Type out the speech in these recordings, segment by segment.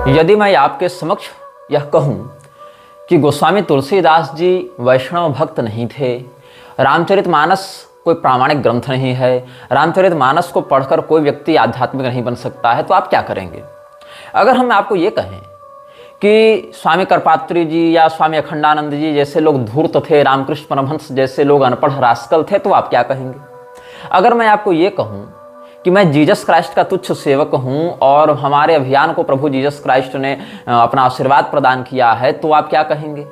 यदि मैं आपके समक्ष यह कहूं कि गोस्वामी तुलसीदास जी वैष्णव भक्त नहीं थे, रामचरितमानस कोई प्रामाणिक ग्रंथ नहीं है, रामचरितमानस को पढ़कर कोई व्यक्ति आध्यात्मिक नहीं बन सकता है, तो आप क्या करेंगे? अगर हम आपको ये कहें कि स्वामी करपात्री जी या स्वामी अखंडानंद जी जैसे लोग धूर्त थे, रामकृष्ण परमहंस जैसे लोग अनपढ़ रास्कल थे, तो आप क्या कहेंगे? अगर मैं आपको ये कहूँ कि मैं जीसस क्राइस्ट का तुच्छ सेवक हूँ और हमारे अभियान को प्रभु जीसस क्राइस्ट ने अपना आशीर्वाद प्रदान किया है, तो आप क्या कहेंगे?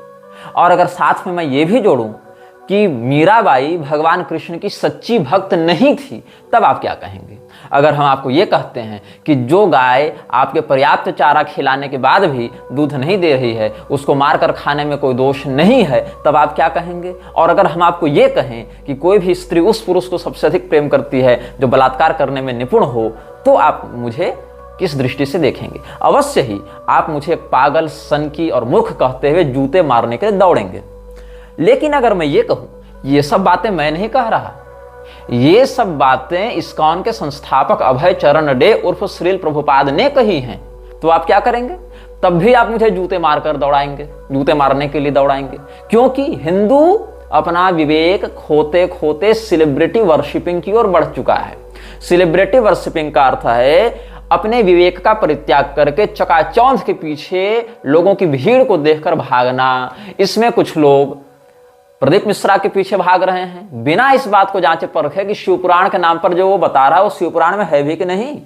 और अगर साथ में मैं ये भी जोड़ूं कि मीराबाई भगवान कृष्ण की सच्ची भक्त नहीं थी, तब आप क्या कहेंगे? अगर हम आपको ये कहते हैं कि जो गाय आपके पर्याप्त चारा खिलाने के बाद भी दूध नहीं दे रही है, उसको मारकर खाने में कोई दोष नहीं है, तब आप क्या कहेंगे? और अगर हम आपको ये कहें कि कोई भी स्त्री उस पुरुष को सबसे अधिक प्रेम करती है जो बलात्कार करने में निपुण हो, तो आप मुझे किस दृष्टि से देखेंगे? अवश्य ही आप मुझे पागल, सनकी और मूर्ख कहते हुए जूते मारने के लिए दौड़ेंगे। लेकिन अगर मैं ये कहूं, ये सब बातें मैं नहीं कह रहा, ये सब बातें इस्कॉन के संस्थापक अभय चरण डे उर्फ श्रील प्रभुपाद ने कही हैं, तो आप क्या करेंगे? तब भी आप मुझे जूते मारकर दौड़ाएंगे, जूते मारने के लिए दौड़ाएंगे, क्योंकि हिंदू अपना विवेक खोते खोते सेलिब्रिटी वर्शिपिंग की ओर बढ़ चुका है। सेलिब्रिटी वर्शिपिंग का अर्थ है अपने विवेक का परित्याग करके चकाचौंध के पीछे लोगों की भीड़ को देखकर भागना। इसमें कुछ लोग प्रदीप मिश्रा के पीछे भाग रहे हैं बिना इस बात को जांचे परखे कि शिवपुराण के नाम पर जो वो बता रहा है वो शिवपुराण में है भी कि नहीं।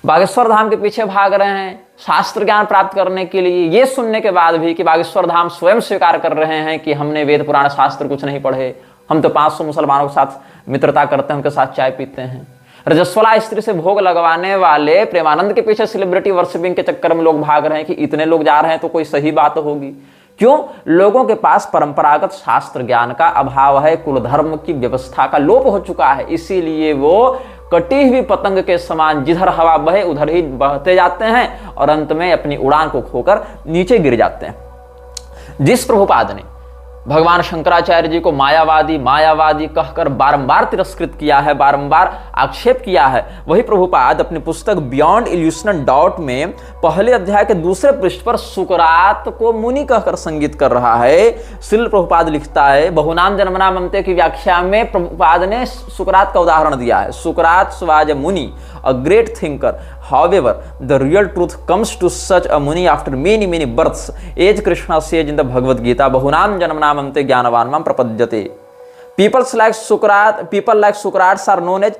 बागेश्वर धाम के पीछे भाग रहे हैं शास्त्र ज्ञान प्राप्त करने के लिए, ये सुनने के बाद भी कि बागेश्वर धाम स्वयं स्वीकार कर रहे हैं कि हमने वेद पुराण शास्त्र कुछ नहीं पढ़े, हम तो 500 मुसलमानों के साथ मित्रता करते हैं, उनके साथ चाय पीते हैं। रजस्वला स्त्री से भोग लगवाने वाले प्रेमानंद के पीछे सेलिब्रिटी वर्शिपिंग के चक्कर में लोग भाग रहे हैं कि इतने लोग जा रहे हैं तो कोई सही बात होगी। क्यों? लोगों के पास परंपरागत शास्त्र ज्ञान का अभाव है, कुल धर्म की व्यवस्था का लोप हो चुका है, इसीलिए वो कटी हुई पतंग के समान जिधर हवा बहे उधर ही बहते जाते हैं और अंत में अपनी उड़ान को खोकर नीचे गिर जाते हैं। जिस प्रभुपाद ने भगवान शंकराचार्य जी को मायावादी मायावादी कहकर बारंबार तिरस्कृत किया है, बारंबार आक्षेप किया है, वही प्रभुपाद अपनी पुस्तक बियॉन्ड इल्यूशनल डाउट में पहले अध्याय के दूसरे पृष्ठ पर सुकरात को मुनि कहकर संगीत कर रहा है। श्रील प्रभुपाद लिखता है, बहुनाम जन्मनाम अंत्य की व्याख्या में प्रभुपाद ने सुकरात का उदाहरण दिया है। सुकरात वाज अ मुनि, a great thinker. However, the real truth comes to such a muni after many births. As Krishna says in the Bhagavad Gita, bahunam janamnam ante jnanavan mam prapadyate. People like Socrates are known as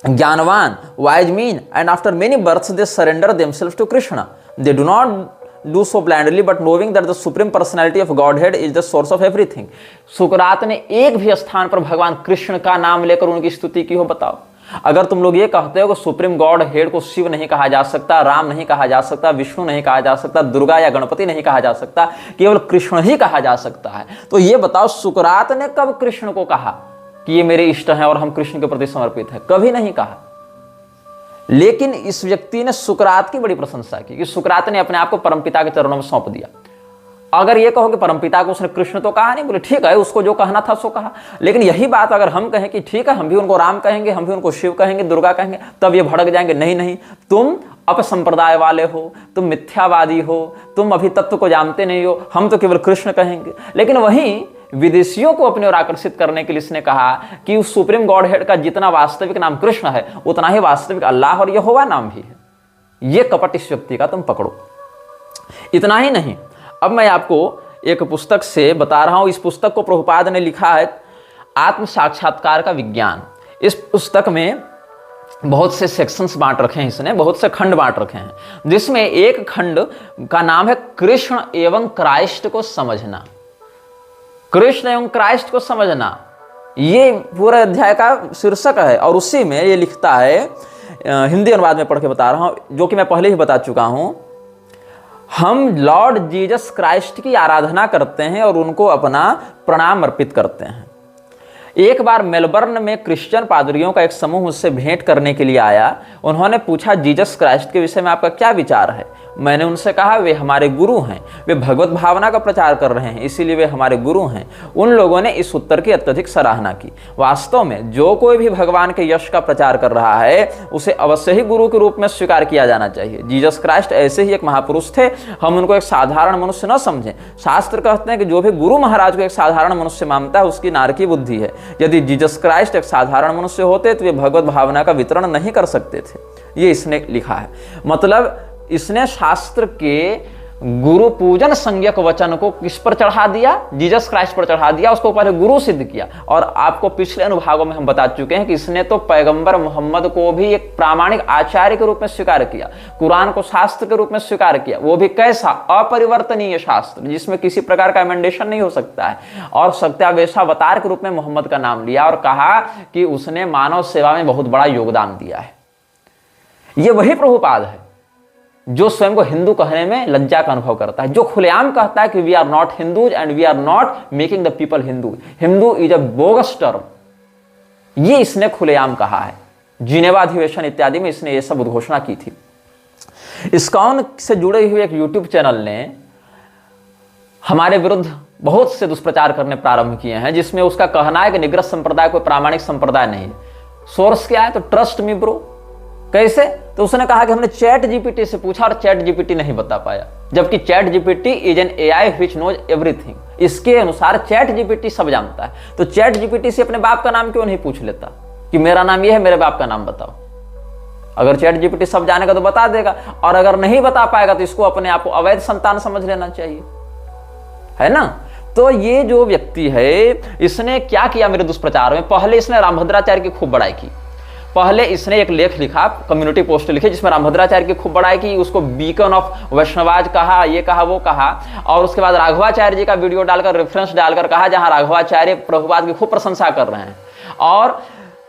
Jnanavan, wise men, and after many births they surrender themselves to Krishna. They do not do so blindly, but knowing that the supreme personality of Godhead is the source of everything. सुकरात ने एक भी स्थान पर भगवान कृष्ण का नाम लेकर उनकी स्तुति की हो? बताओ। अगर तुम लोग ये कहते हो कि सुप्रीम गॉड हेड को शिव नहीं कहा जा सकता, राम नहीं कहा जा सकता, विष्णु नहीं कहा जा सकता, दुर्गा या गणपति नहीं कहा जा सकता, केवल कृष्ण ही कहा जा सकता है, तो ये बताओ सुकरात ने कब कृष्ण को कहा कि ये मेरे इष्ट हैं और हम कृष्ण के प्रति समर्पित हैं? कभी नहीं कहा। लेकिन इस व्यक्ति ने सुकरात की बड़ी प्रशंसा की कि सुकरात ने अपने आप को परमपिता के चरणों में सौंप दिया। अगर ये कहो कि परमपिता को उसने कृष्ण तो कहा नहीं, बोले ठीक है, उसको जो कहना था सो कहा। लेकिन यही बात अगर हम कहें कि ठीक है, हम भी उनको राम कहेंगे, हम भी उनको शिव कहेंगे, दुर्गा कहेंगे, तब ये भड़क जाएंगे, नहीं नहीं, तुम अपसंप्रदाय वाले हो, तुम मिथ्यावादी हो, तुम अभी तत्व को जानते नहीं हो, हम तो केवल कृष्ण कहेंगे। लेकिन वहीं विदेशियों को अपनी ओर आकर्षित करने के लिए इसने कहा कि उस सुप्रीम गॉड हेड का जितना वास्तविक नाम कृष्ण है उतना ही वास्तविक अल्लाह और यहोवा नाम भी है। ये कपट इस व्यक्ति का तुम पकड़ो। इतना ही नहीं, अब मैं आपको एक पुस्तक से बता रहा हूं। इस पुस्तक को प्रभुपाद ने लिखा है आत्म साक्षात्कार का विज्ञान। इस पुस्तक में बहुत से सेक्शंस बांट रखे हैं, इसने बहुत से खंड बांट रखे हैं, जिसमें एक खंड का नाम है कृष्ण एवं क्राइस्ट को समझना। कृष्ण एवं क्राइस्ट को समझना, ये पूरे अध्याय का शीर्षक है। और उसी में ये लिखता है, हिंदी अनुवाद में पढ़ के बता रहा हूं, जो कि मैं पहले ही बता चुका हूं। हम लॉर्ड जीसस क्राइस्ट की आराधना करते हैं और उनको अपना प्रणाम अर्पित करते हैं। एक बार मेलबर्न में क्रिश्चियन पादरियों का एक समूह मुझसे भेंट करने के लिए आया। उन्होंने पूछा, जीसस क्राइस्ट के विषय में आपका क्या विचार है? मैंने उनसे कहा वे हमारे गुरु हैं, वे भगवत भावना का प्रचार कर रहे हैं, इसीलिए वे हमारे गुरु हैं। उन लोगों ने इस उत्तर की अत्यधिक सराहना की। वास्तव में जो कोई भी भगवान के यश का प्रचार कर रहा है उसे अवश्य ही गुरु के रूप में स्वीकार किया जाना चाहिए। जीसस क्राइस्ट ऐसे ही एक महापुरुष थे, हम उनको एक साधारण मनुष्य न समझें। शास्त्र कहते हैं कि जो भी गुरु महाराज को एक साधारण मनुष्य मानता है उसकी नारकी बुद्धि है। यदि जीसस क्राइस्ट एक साधारण मनुष्य होते तो वे भगवत भावना का वितरण नहीं कर सकते थे। ये इसने लिखा है। मतलब इसने शास्त्र के गुरु पूजन संज्ञक वचन को किस पर चढ़ा दिया? जीसस क्राइस्ट पर चढ़ा दिया, उसको पहले गुरु सिद्ध किया। और आपको पिछले अनुभागों में हम बता चुके हैं कि इसने तो पैगंबर मोहम्मद को भी एक प्रामाणिक आचार्य के रूप में स्वीकार किया, कुरान को शास्त्र के रूप में स्वीकार किया। वो भी कैसा? अपरिवर्तनीय शास्त्र, जिसमें किसी प्रकार का एमेंडेशन नहीं हो सकता है। और सत्यावेशावतार के रूप में मोहम्मद का नाम लिया और कहा कि उसने मानव सेवा में बहुत बड़ा योगदान दिया है। ये वही प्रभुपाद है जो स्वयं को हिंदू कहने में लज्जा का अनुभव करता है, जो खुलेआम कहता है कि we are not Hindus and we are not making the people Hindu, Hindu is a bogus term. ये इसने खुलेआम कहा है। जिनेवा अधिवेशन इत्यादि में इसने ये सब उद्घोषणा की थी। इस्कॉन से जुड़े हुए एक यूट्यूब चैनल ने हमारे विरुद्ध बहुत से दुष्प्रचार करने प्रारंभ किए हैं, जिसमें उसका कहना है कि निग्रह संप्रदाय कोई प्रामाणिक संप्रदाय नहीं है। सोर्स क्या है? तो ट्रस्ट मी ब्रो। कैसे? तो उसने कहा कि हमने चैट जीपीटी से पूछा और चैट जीपीटी नहीं बता पाया, जबकि ChatGPT is an AI which knows everything. इसके अनुसार चैट जीपीटी सब जानता है। तो चैट जीपीटी से अपने बाप का नाम क्यों नहीं पूछ लेता कि मेरा नाम यह है, मेरे बाप का नाम बताओ? अगर चैट जीपीटी सब जानेगा तो बता देगा, और अगर नहीं बता पाएगा तो इसको अपने आप को अवैध संतान समझ लेना चाहिए, है ना? तो ये जो व्यक्ति है इसने क्या किया मेरे दुष्प्रचार में? पहले इसने रामभद्राचार्य की खूब बड़ाई की। पहले इसने एक लेख लिखा, कम्युनिटी पोस्ट लिखी, जिसमें रामभद्राचार्य की खूब बड़ाई की, उसको बीकन ऑफ वैष्णवाज कहा, ये कहा वो कहा। और उसके बाद राघवाचार्य जी का वीडियो डालकर, रेफरेंस डालकर कहा जहां राघवाचार्य प्रभुपाद की खूब प्रशंसा कर रहे हैं। और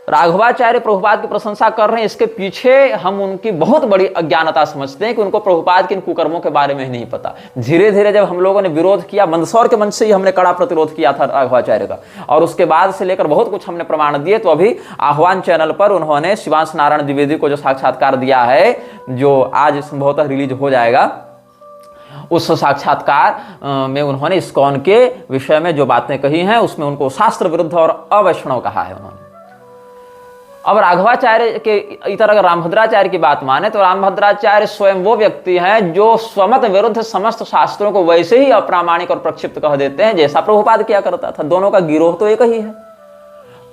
राघवाचार्य प्रभुपाद की प्रशंसा कर रहे हैं, इसके पीछे हम उनकी बहुत बड़ी अज्ञानता समझते हैं कि उनको प्रभुपाद के इन कुकर्मों के बारे में ही नहीं पता। धीरे धीरे जब हम लोगों ने विरोध किया, मंदसौर के मंच से ही हमने कड़ा प्रतिरोध किया था राघवाचार्य का, और उसके बाद से लेकर बहुत कुछ हमने प्रमाण दिए। तो अभी आह्वान चैनल पर उन्होंने शिवांश नारायण द्विवेदी को जो साक्षात्कार दिया है, जो आज संभवतः रिलीज हो जाएगा, उस साक्षात्कार में उन्होंने इस्कॉन के विषय में जो बातें कही हैं उसमें उनको शास्त्र विरुद्ध और अवैष्णव कहा है उन्होंने। अब राघवाचार्य के इतर अगर रामभद्राचार्य की बात माने तो रामभद्राचार्य स्वयं वो व्यक्ति हैं जो स्वमत विरुद्ध समस्त शास्त्रों को वैसे ही अप्रामाणिक और प्रक्षिप्त कह देते हैं जैसा प्रभुपाद किया करता था। दोनों का गिरोह तो एक ही है।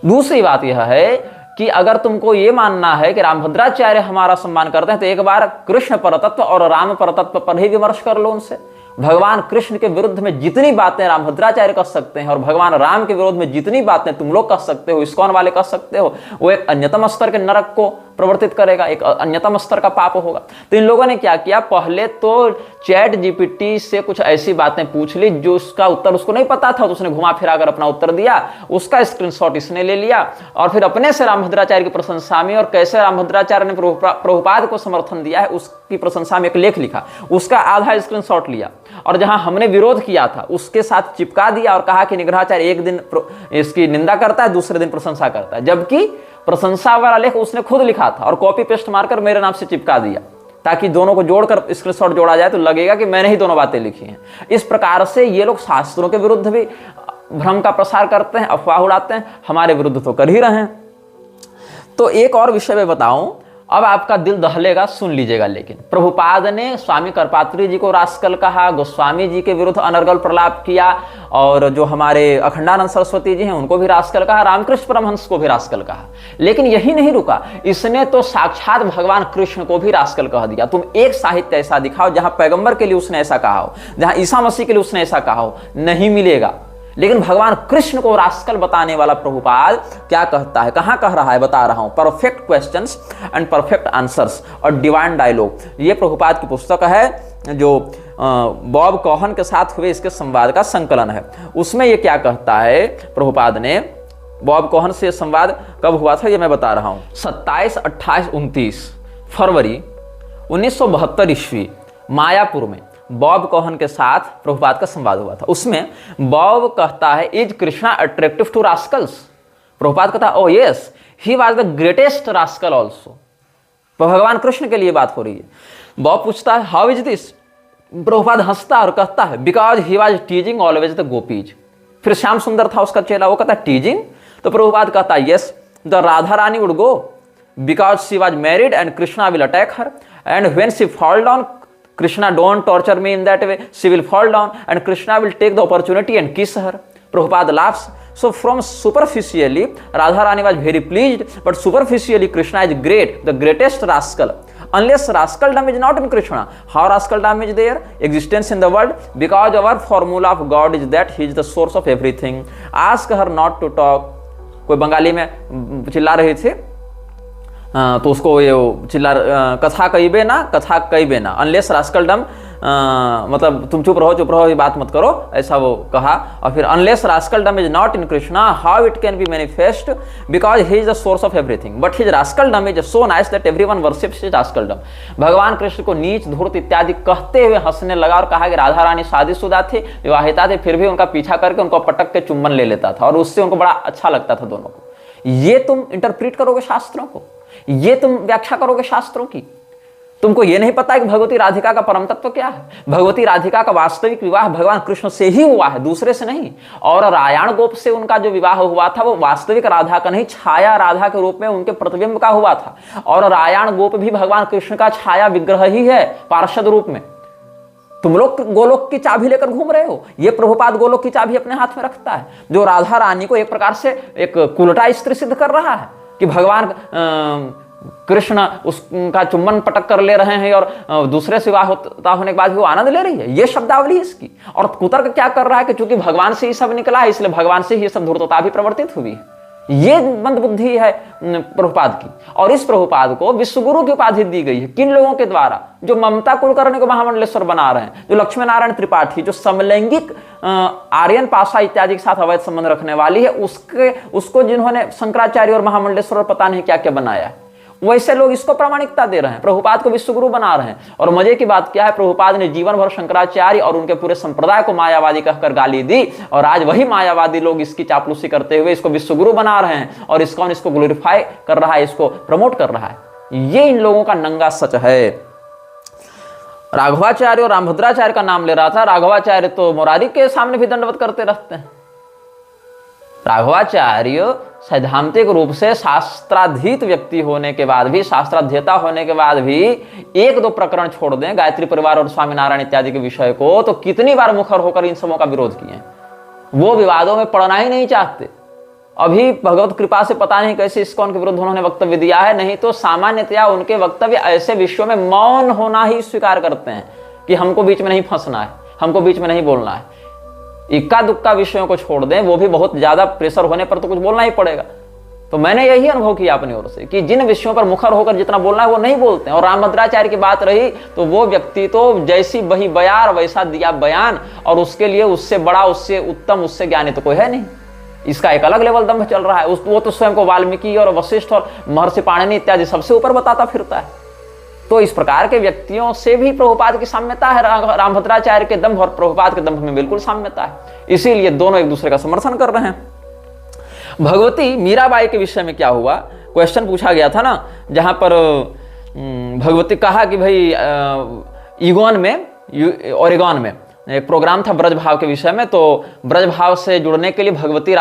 दूसरी बात यह है कि अगर तुमको ये मानना है कि रामभद्राचार्य हमारा सम्मान करते हैं तो एक बार कृष्ण परतत्व और राम परतत्व पर ही विमर्श कर लो उनसे। भगवान कृष्ण के विरुद्ध में जितनी बातें रामभद्राचार्य कर सकते हैं और भगवान राम के विरोध में जितनी बातें तुम लोग कर सकते हो, इस्कॉन वाले कर सकते हो, वो एक अन्यतम स्तर के नरक को प्रवर्तित करेगा, एक अन्यतम स्तर का पाप होगा। तो इन लोगों ने क्या किया? पहले तो चैट जीपीटी से कुछ ऐसी बातें पूछ ली जो उसका उत्तर उसको नहीं पता था, तो उसने घुमा फिरा कर अपना उत्तर दिया, उसका स्क्रीनशॉट इसने ले लिया और फिर अपने से रामभद्राचार्य की प्रशंसा में और कैसे रामभद्राचार्य ने प्रभुपाद को समर्थन दिया है उसकी प्रशंसा में एक लेख लिखा, उसका आधा स्क्रीनशॉट लिया और जहां हमने विरोध किया था उसके साथ चिपका दिया और कहा कि निग्रहाचार्य एक दिन इसकी निंदा करता है, दूसरे दिन प्रशंसा करता है, जबकि प्रशंसा वाला लेख उसने खुद लिखा था और कॉपी पेस्ट मारकर मेरे नाम से चिपका दिया ताकि दोनों को जोड़कर स्क्रीनशॉट जोड़ा जाए तो लगेगा कि मैंने ही दोनों बातें लिखी हैं। इस प्रकार से ये लोग शास्त्रों के विरुद्ध भी भ्रम का प्रसार करते हैं, अफवाह उड़ाते हैं, हमारे विरुद्ध तो कर ही रहे हैं। तो एक और विषय में बताऊं, अब आपका दिल दहलेगा, सुन लीजिएगा। लेकिन प्रभुपाद ने स्वामी करपात्री जी को रास्कल कहा, गोस्वामी जी के विरुद्ध अनर्गल प्रलाप किया और जो हमारे अखंडानंद सरस्वती जी हैं उनको भी रास्कल कहा, रामकृष्ण परमहंस को भी रास्कल कहा। लेकिन यही नहीं रुका, इसने तो साक्षात भगवान कृष्ण को भी रास्कल कह दिया। तुम एक साहित्य ऐसा दिखाओ जहां पैगंबर के लिए उसने ऐसा कहा हो, जहां ईसा मसीह के लिए उसने ऐसा कहा हो, नहीं मिलेगा। लेकिन भगवान कृष्ण को रास्कल बताने वाला प्रभुपाद क्या कहता है, कहां कह रहा है, बता रहा हूं। Perfect questions and perfect answers और डिवाइन डायलॉग, ये प्रभुपाद की पुस्तक है जो बॉब कोहन के साथ हुए इसके संवाद का संकलन है। उसमें ये क्या कहता है प्रभुपाद ने, बॉब कोहन से संवाद कब हुआ था ये मैं बता रहा हूं, 27, 28, 29 फरवरी 1972 ईस्वी मायापुर में बॉब कोहन के साथ प्रभुपाद का संवाद हुआ था। उसमें बॉब कहता है, is Krishna attractive to rascals? Prabhupada कहता है, oh yes, he was the greatest rascal also. भगवान कृष्ण के लिए बात हो रही है। बॉब पूछता है हाउ इज दिस। प्रभुपाद हंसता और कहता है because he was टीजिंग always the gopis. फिर श्याम सुंदर था उसका चेला, वो कहता है टीजिंग। तो प्रभुपाद कहता है yes the Radha Rani would go because she was married and Krishna will attack her and when she fall down Krishna don't torture me in that way she will fall down and Krishna will take the opportunity and kiss her. Prabhupada laughs. So from superficially, Radharani was very pleased, but superficially Krishna is great, the greatest rascal. Unless rascaldom is not in Krishna, how rascaldom is there? Existence in the world, because our formula of God is that He is the source of everything. Ask her not to talk. कोई बंगाली में चिल्ला रहे थे तो उसको ये चिल्ला कथा कहिबे ना, कथा कहिबे ना, अनलेस रास्कलडम मतलब तुम चुप रहो ये बात मत करो, ऐसा वो कहा। और फिर unless rascaldom is not in Krishna how it can be manifest because he is the source of everything but his rascaldom is so nice that everyone worships his rascaldom. भगवान कृष्ण को नीच धूर्त इत्यादि कहते हुए हंसने लगा और कहा कि राधा रानी शादीशुदा थे, विवाहिता थे, फिर भी उनका पीछा करके उनको पटक के चुम्बन ले लेता था और उससे उनको बड़ा अच्छा लगता था दोनों को। ये तुम इंटरप्रीट करोगे शास्त्रों को, ये तुम व्याख्या करोगे शास्त्रों की। तुमको ये नहीं पता है कि भगवती राधिका का परम तत्व क्या है। भगवती राधिका का वास्तविक विवाह भगवान कृष्ण से ही हुआ है, दूसरे से नहीं। और रायाण गोप से उनका जो विवाह हुआ था वो वास्तविक राधा का नहीं, छाया राधा के रूप में उनके प्रतिबिंब का हुआ था। और रायाण गोप भी भगवान कृष्ण का छाया विग्रह ही है पार्षद रूप में। तुम लोग गोलोक की चाबी लेकर घूम रहे हो, ये प्रभुपाद गोलोक की चाबी अपने हाथ में रखता है, जो राधा रानी को एक प्रकार से एक कुलटा स्त्री सिद्ध कर रहा है कि भगवान कृष्ण उसका चुम्बन पटक कर ले रहे हैं और दूसरे से विवाह होता होने के बाद भी वो आनंद ले रही है। ये शब्दावली इसकी। और कुतर्क क्या कर रहा है कि चूंकि भगवान से ही सब निकला है इसलिए भगवान से ही सब धूर्तता भी प्रवर्तित हुई है। ये मंदबुद्धि है प्रभुपाद की। और इस प्रभुपाद को विश्वगुरु की उपाधि दी गई है किन लोगों के द्वारा? जो ममता कुलकर्णी को महामंडलेश्वर बना रहे हैं, जो लक्ष्मी नारायण त्रिपाठी, जो समलैंगिक आर्यन पाशा इत्यादि के साथ अवैध संबंध रखने वाली है, उसको जिन्होंने शंकराचार्य और महामंडलेश्वर पता नहीं क्या क्या बनाया है, वैसे लोग इसको प्रामाणिकता दे रहे हैं, प्रभुपाद को विश्वगुरु बना रहे हैं। और मजे की बात क्या है, प्रभुपाद ने जीवन भर शंकराचार्य और उनके पूरे संप्रदाय को मायावादी कहकर गाली दी और आज वही मायावादी लोग इसकी चापलूसी करते हुए इसको विश्वगुरु बना रहे हैं और इस्कॉन इसको ग्लोरीफाई कर रहा है, इसको प्रमोट कर रहा है। ये इन लोगों का नंगा सच है। राघवाचार्य और रामभद्राचार्य का नाम ले रहा था। राघवाचार्य तो मुरारी के सामने भी दंडवत करते रहते हैं। राघवाचार्य सैद्धांतिक रूप से शास्त्राधीत व्यक्ति होने के बाद भी, शास्त्राध्येता होने के बाद भी एक दो प्रकरण छोड़ दें गायत्री परिवार और स्वामीनारायण इत्यादि के विषय को, तो कितनी बार मुखर होकर इन सबों का विरोध किए। वो विवादों में पड़ना ही नहीं चाहते। अभी भगवत कृपा से पता नहीं कैसे इस्कॉन के विरुद्ध उन्होंने वक्तव्य दिया है, नहीं तो सामान्यतया उनके वक्तव्य ऐसे विषयों में मौन होना ही स्वीकार करते हैं कि हमको बीच में नहीं फंसना है, हमको बीच में नहीं बोलना है। इक्का दुक्का विषयों को छोड़ दें, वो भी बहुत ज्यादा प्रेशर होने पर तो कुछ बोलना ही पड़ेगा। तो मैंने यही अनुभव किया अपनी ओर से कि जिन विषयों पर मुखर होकर जितना बोलना है वो नहीं बोलते हैं। और रामभद्राचार्य की बात रही तो वो व्यक्ति तो जैसी बही बयार वैसा दिया बयान, और उसके लिए उससे बड़ा, उससे उत्तम, उससे ज्ञानी तो कोई है नहीं। इसका एक अलग लेवल दम्भ चल रहा है। वो तो स्वयं को वाल्मीकि और वशिष्ठ और महर्षि पाणिनि इत्यादि सबसे ऊपर बताता फिरता है। तो इस प्रकार के व्यक्तियों से भी प्रभुपाद की साम्यता है। रामभद्राचार्य के दंभ और प्रभुपाद के दंभ में बिल्कुल साम्यता है, इसीलिए दोनों एक दूसरे का समर्थन कर रहे हैं। भगवती मीराबाई के विषय में क्या हुआ, क्वेश्चन पूछा गया था ना, जहां पर भगवती कहा कि भाई ईगोन में, ओरेगॉन में एक प्रोग्राम था ब्रज भाव के विषय में, तो ब्रज भाव से जुड़ने के लिए भगवती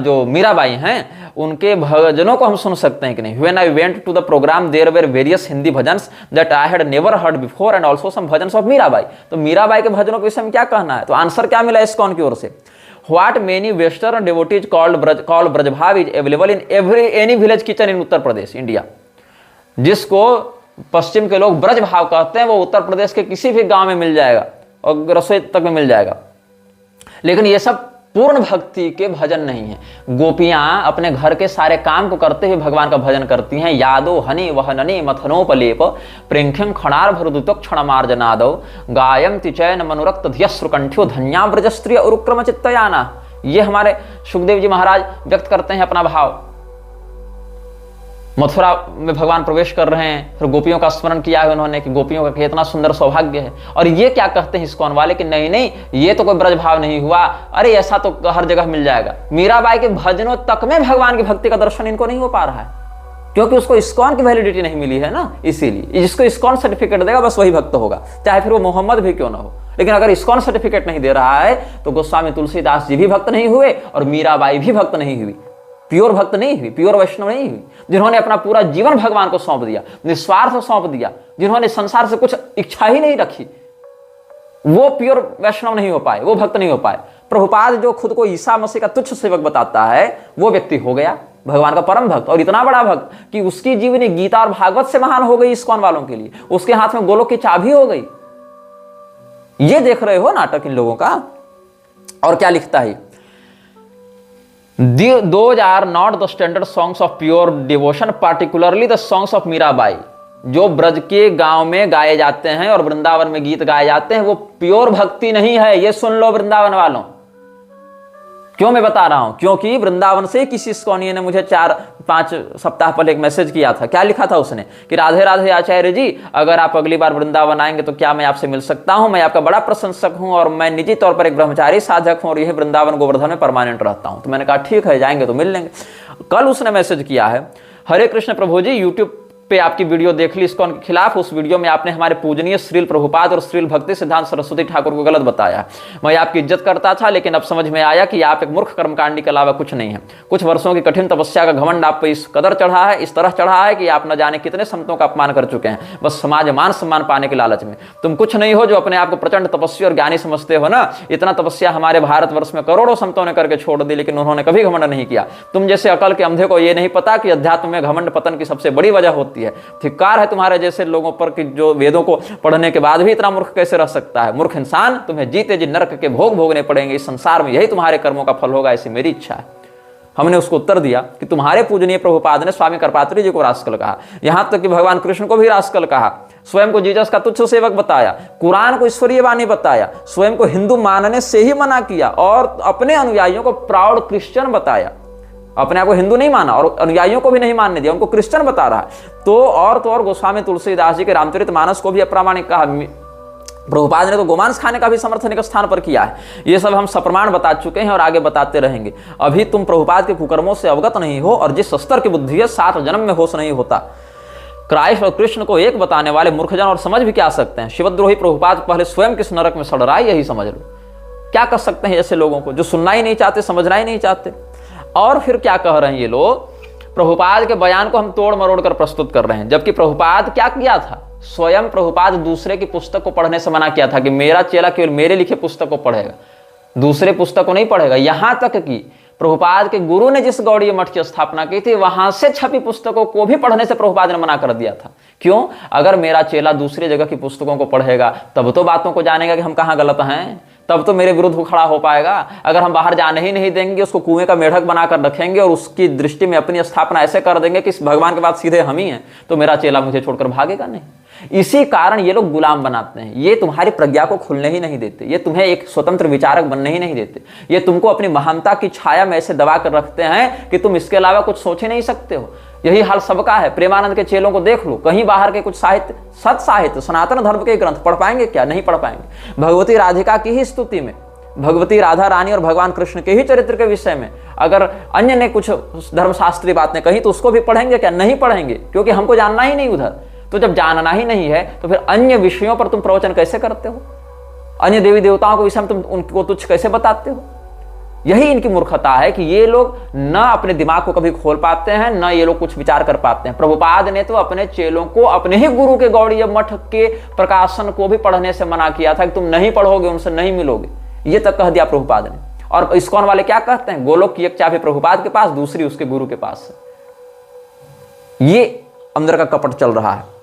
जो मीराबाई हैं उनके भजनों को हम सुन सकते हैं कि नहीं। When I went to the program there were various Hindi bhajans that I had never heard before and also some bhajans of Mirabai. तो मीराबाई के भजनों के विषय में क्या कहना है? तो आंसर क्या मिला इस्कॉन की ओर से? What many western devotees call Braj भाव is available in any village kitchen in Uttar Pradesh, India. जिसको पश्चिम के लोग ब्रज भाव कहते हैं वो उत्तर प्रदेश के किसी भी गांव में मिल जाएगा और रसोई तक में मिल जाएगा। लेकिन ये सब पूर्ण भक्ति के भजन नहीं है। गोपियां अपने घर के सारे काम को करते हुए भगवान का भजन करती हैं। यादो हनि वहननि मथनोपलेप प्रेंख्यम खणार भरदुतो क्षणमार्जनादो गायम तिचैन मनुरक्त ध्यश्रुकंठ्यो धन्या ब्रजस्त्रिय उरुक्रम चित्तयाना। ये हमारे सुखदेव जी महाराज व्यक्त करते हैं अपना भाव। मथुरा में भगवान प्रवेश कर रहे हैं, फिर गोपियों का स्मरण किया है उन्होंने कि गोपियों का कितना सुंदर सौभाग्य है। और ये क्या कहते हैं इस्कॉन वाले कि नहीं नहीं ये तो कोई ब्रज भाव नहीं हुआ, अरे ऐसा तो हर जगह मिल जाएगा। मीराबाई के भजनों तक में भगवान की भक्ति का दर्शन इनको नहीं हो पा रहा है। क्योंकि उसको इस्कॉन की वैलिडिटी नहीं मिली है ना, इसीलिए। जिसको इस्कॉन सर्टिफिकेट देगा बस वही भक्त होगा, चाहे फिर वो मोहम्मद भी क्यों ना हो। लेकिन अगर इस्कॉन सर्टिफिकेट नहीं दे रहा है तो गोस्वामी तुलसीदास जी भी भक्त नहीं हुए और मीराबाई भी भक्त नहीं हुई, प्योर भक्त नहीं हुई, प्योर वैष्णव नहीं हुई। जिन्होंने अपना पूरा जीवन भगवान को सौंप दिया, निस्वार्थ सौंप दिया, जिन्होंने संसार से कुछ इच्छा ही नहीं रखी, वो प्योर वैष्णव नहीं हो पाए, वो भक्त नहीं हो पाए। प्रभुपाद जो खुद को ईसा मसीह का तुच्छ सेवक बताता है, वो व्यक्ति हो गया भगवान का परम भक्त, और इतना बड़ा भक्त कि उसकी जीवनी गीता और भागवत से महान हो गई इस्कॉन वालों के लिए। उसके हाथ में गोलोक की चाबी हो गई। ये देख रहे हो नाटक इन लोगों का। और क्या लिखता है, those are not the standard songs of pure devotion, particularly the songs of Mirabai. जो ब्रज के गांव में गाए जाते हैं और वृंदावन में गीत गाए जाते हैं, वो प्योर भक्ति नहीं है। ये सुन लो वृंदावन वालों। क्यों मैं बता रहा हूं, क्योंकि वृंदावन से किसी इस्कॉनिये ने मुझे 4-5 सप्ताह पहले एक मैसेज किया था। क्या लिखा था उसने कि राधे राधे आचार्य जी, अगर आप अगली बार वृंदावन आएंगे तो क्या मैं आपसे मिल सकता हूं? मैं आपका बड़ा प्रशंसक हूं और मैं निजी तौर पर एक ब्रह्मचारी साधक हूं और यह वृंदावन गोवर्धन में परमानेंट रहता हूं। तो मैंने कहा ठीक है, जाएंगे तो मिल लेंगे। कल उसने मैसेज किया है, हरे कृष्ण प्रभु जी, यूट्यूब पे आपकी वीडियो देख ली इस्कॉन के खिलाफ। उस वीडियो में आपने हमारे पूजनीय श्रील प्रभुपाद और श्रील भक्ति सिद्धांत सरस्वती ठाकुर को गलत बताया। मैं आपकी इज्जत करता था, लेकिन अब समझ में आया कि आप एक मूर्ख कर्मकांडी के अलावा कुछ नहीं है। कुछ वर्षों की कठिन तपस्या का घमंड आप पे इस कदर चढ़ा है, इस तरह चढ़ा है कि आप न जाने कितने संतों का अपमान कर चुके हैं, बस समाज मान सम्मान पाने के लालच में। तुम कुछ नहीं हो जो अपने आप को प्रचंड तपस्वी और ज्ञानी समझते हो ना। इतना तपस्या हमारे भारतवर्ष में करोड़ों संतों ने करके छोड़ दी, लेकिन उन्होंने कभी घमंड नहीं किया। तुम जैसे अकल के अंधे को यह नहीं पता कि अध्यात्म में घमंड पतन की सबसे बड़ी वजह होती है। धिक्कार है तुम्हारे जैसे लोगों पर कि जो वेदों को पढ़ने के बाद भी इतना मूर्ख कैसे रह सकता है। मूर्ख इंसान, तुम्हें जीते जी नरक के भोग भोगने पड़ेंगे इस संसार में, यही तुम्हारे कर्मों का फल होगा, ऐसी मेरी इच्छा है। हमने उसको उत्तर दिया कि तुम्हारे पूजनीय प्रभुपाद ने स्वामी करपात्री जी को रास्कल कहा, यहां तक कि भगवान कृष्ण को भी रास्कल कहा, स्वयं को जीसस का तुच्छ सेवक बताया, कुरान को ईश्वरीय वाणी बताया, स्वयं को हिंदू मानने से ही मना किया और अपने अनुयायियों को प्राउड क्रिश्चियन बताया। अपने आप को हिंदू नहीं माना और अनुयायियों को भी नहीं मानने दिया, उनको क्रिश्चियन बता रहा है। तो और गोस्वामी तुलसीदास जी के रामचरितमानस को भी अप्रामाणिक कहा। प्रभुपाद ने तो गोमांस खाने का भी समर्थन एक स्थान पर किया है। ये सब हम सप्रमाण बता चुके हैं और आगे बताते रहेंगे। अभी तुम प्रभुपाद के कुकर्मों से अवगत नहीं हो और जिस स्तर की बुद्धि है 7 जन्म में होश नहीं होता। क्राइस्ट और कृष्ण को एक बताने वाले मूर्खजन और समझ भी क्या सकते हैं। शिवद्रोही प्रभुपाद पहले स्वयं किस नरक में सड़ रहा है, यही समझ लो। क्या कर सकते हैं ऐसे लोगों को जो सुनना ही नहीं चाहते, समझना ही नहीं चाहते। और फिर क्या कह रहे हैं ये लोग, प्रभुपाद के बयान को हम तोड़ मरोड़ कर प्रस्तुत कर रहे हैं, जबकि प्रभुपाद क्या किया था, स्वयं प्रभुपाद दूसरे की पुस्तक को पढ़ने से मना किया था कि मेरा चेला केवल मेरे लिखे पुस्तक को पढ़ेगा, दूसरे पुस्तक को नहीं पढ़ेगा। यहां तक कि प्रभुपाद के गुरु ने जिस गौड़ीय मठ की स्थापना की थी, वहां से छपी पुस्तकों को भी पढ़ने से प्रभुपाद ने मना कर दिया था। क्यों? अगर मेरा चेला दूसरी जगह की पुस्तकों को पढ़ेगा तब तो बातों को जानेगा कि हम कहां गलत हैं, तब तो मेरे विरुद्ध खड़ा हो पाएगा। अगर हम बाहर जाने ही नहीं देंगे, उसको कुएं का मेढक बनाकर रखेंगे और उसकी दृष्टि में अपनी स्थापना ऐसे कर देंगे कि इस भगवान के बाद सीधे हम ही हैं, तो मेरा चेला मुझे छोड़कर भागेगा नहीं। इसी कारण ये लोग गुलाम बनाते हैं। ये तुम्हारी प्रज्ञा को खुलने ही नहीं देते, ये तुम्हें एक स्वतंत्र विचारक बनने ही नहीं देते। ये तुमको अपनी महानता की छाया में ऐसे दबा कर रखते हैं कि तुम इसके अलावा कुछ सोच ही नहीं सकते हो। यही हाल सबका है। प्रेमानंद के चेलों को देख लो, कहीं बाहर के कुछ साहित्य, सत साहित्य, सनातन धर्म के ग्रंथ पढ़ पाएंगे क्या? नहीं पढ़ पाएंगे। भगवती राधिका की ही स्तुति में, भगवती राधा रानी और भगवान कृष्ण के ही चरित्र के विषय में अगर अन्य ने कुछ धर्मशास्त्रीय बातें कही तो उसको भी पढ़ेंगे क्या? नहीं पढ़ेंगे, क्योंकि हमको जानना ही नहीं उधर। तो जब जानना ही नहीं है तो फिर अन्य विषयों पर तुम प्रवचन कैसे करते हो? अन्य देवी देवताओं को विषय में तुम उनको तुच्छ कैसे बताते हो? यही इनकी मूर्खता है कि ये लोग न अपने दिमाग को कभी खोल पाते हैं, न ये लोग कुछ विचार कर पाते हैं। प्रभुपाद ने तो अपने चेलों को अपने ही गुरु के गौड़ीय मठ के प्रकाशन को भी पढ़ने से मना किया था कि तुम नहीं पढ़ोगे, उनसे नहीं मिलोगे, ये तक कह दिया प्रभुपाद ने। और इस्कॉन वाले क्या कहते हैं? गोलोक की एक चाबी प्रभुपाद के पास, दूसरी उसके गुरु के पास है। ये अंदर का कपट चल रहा है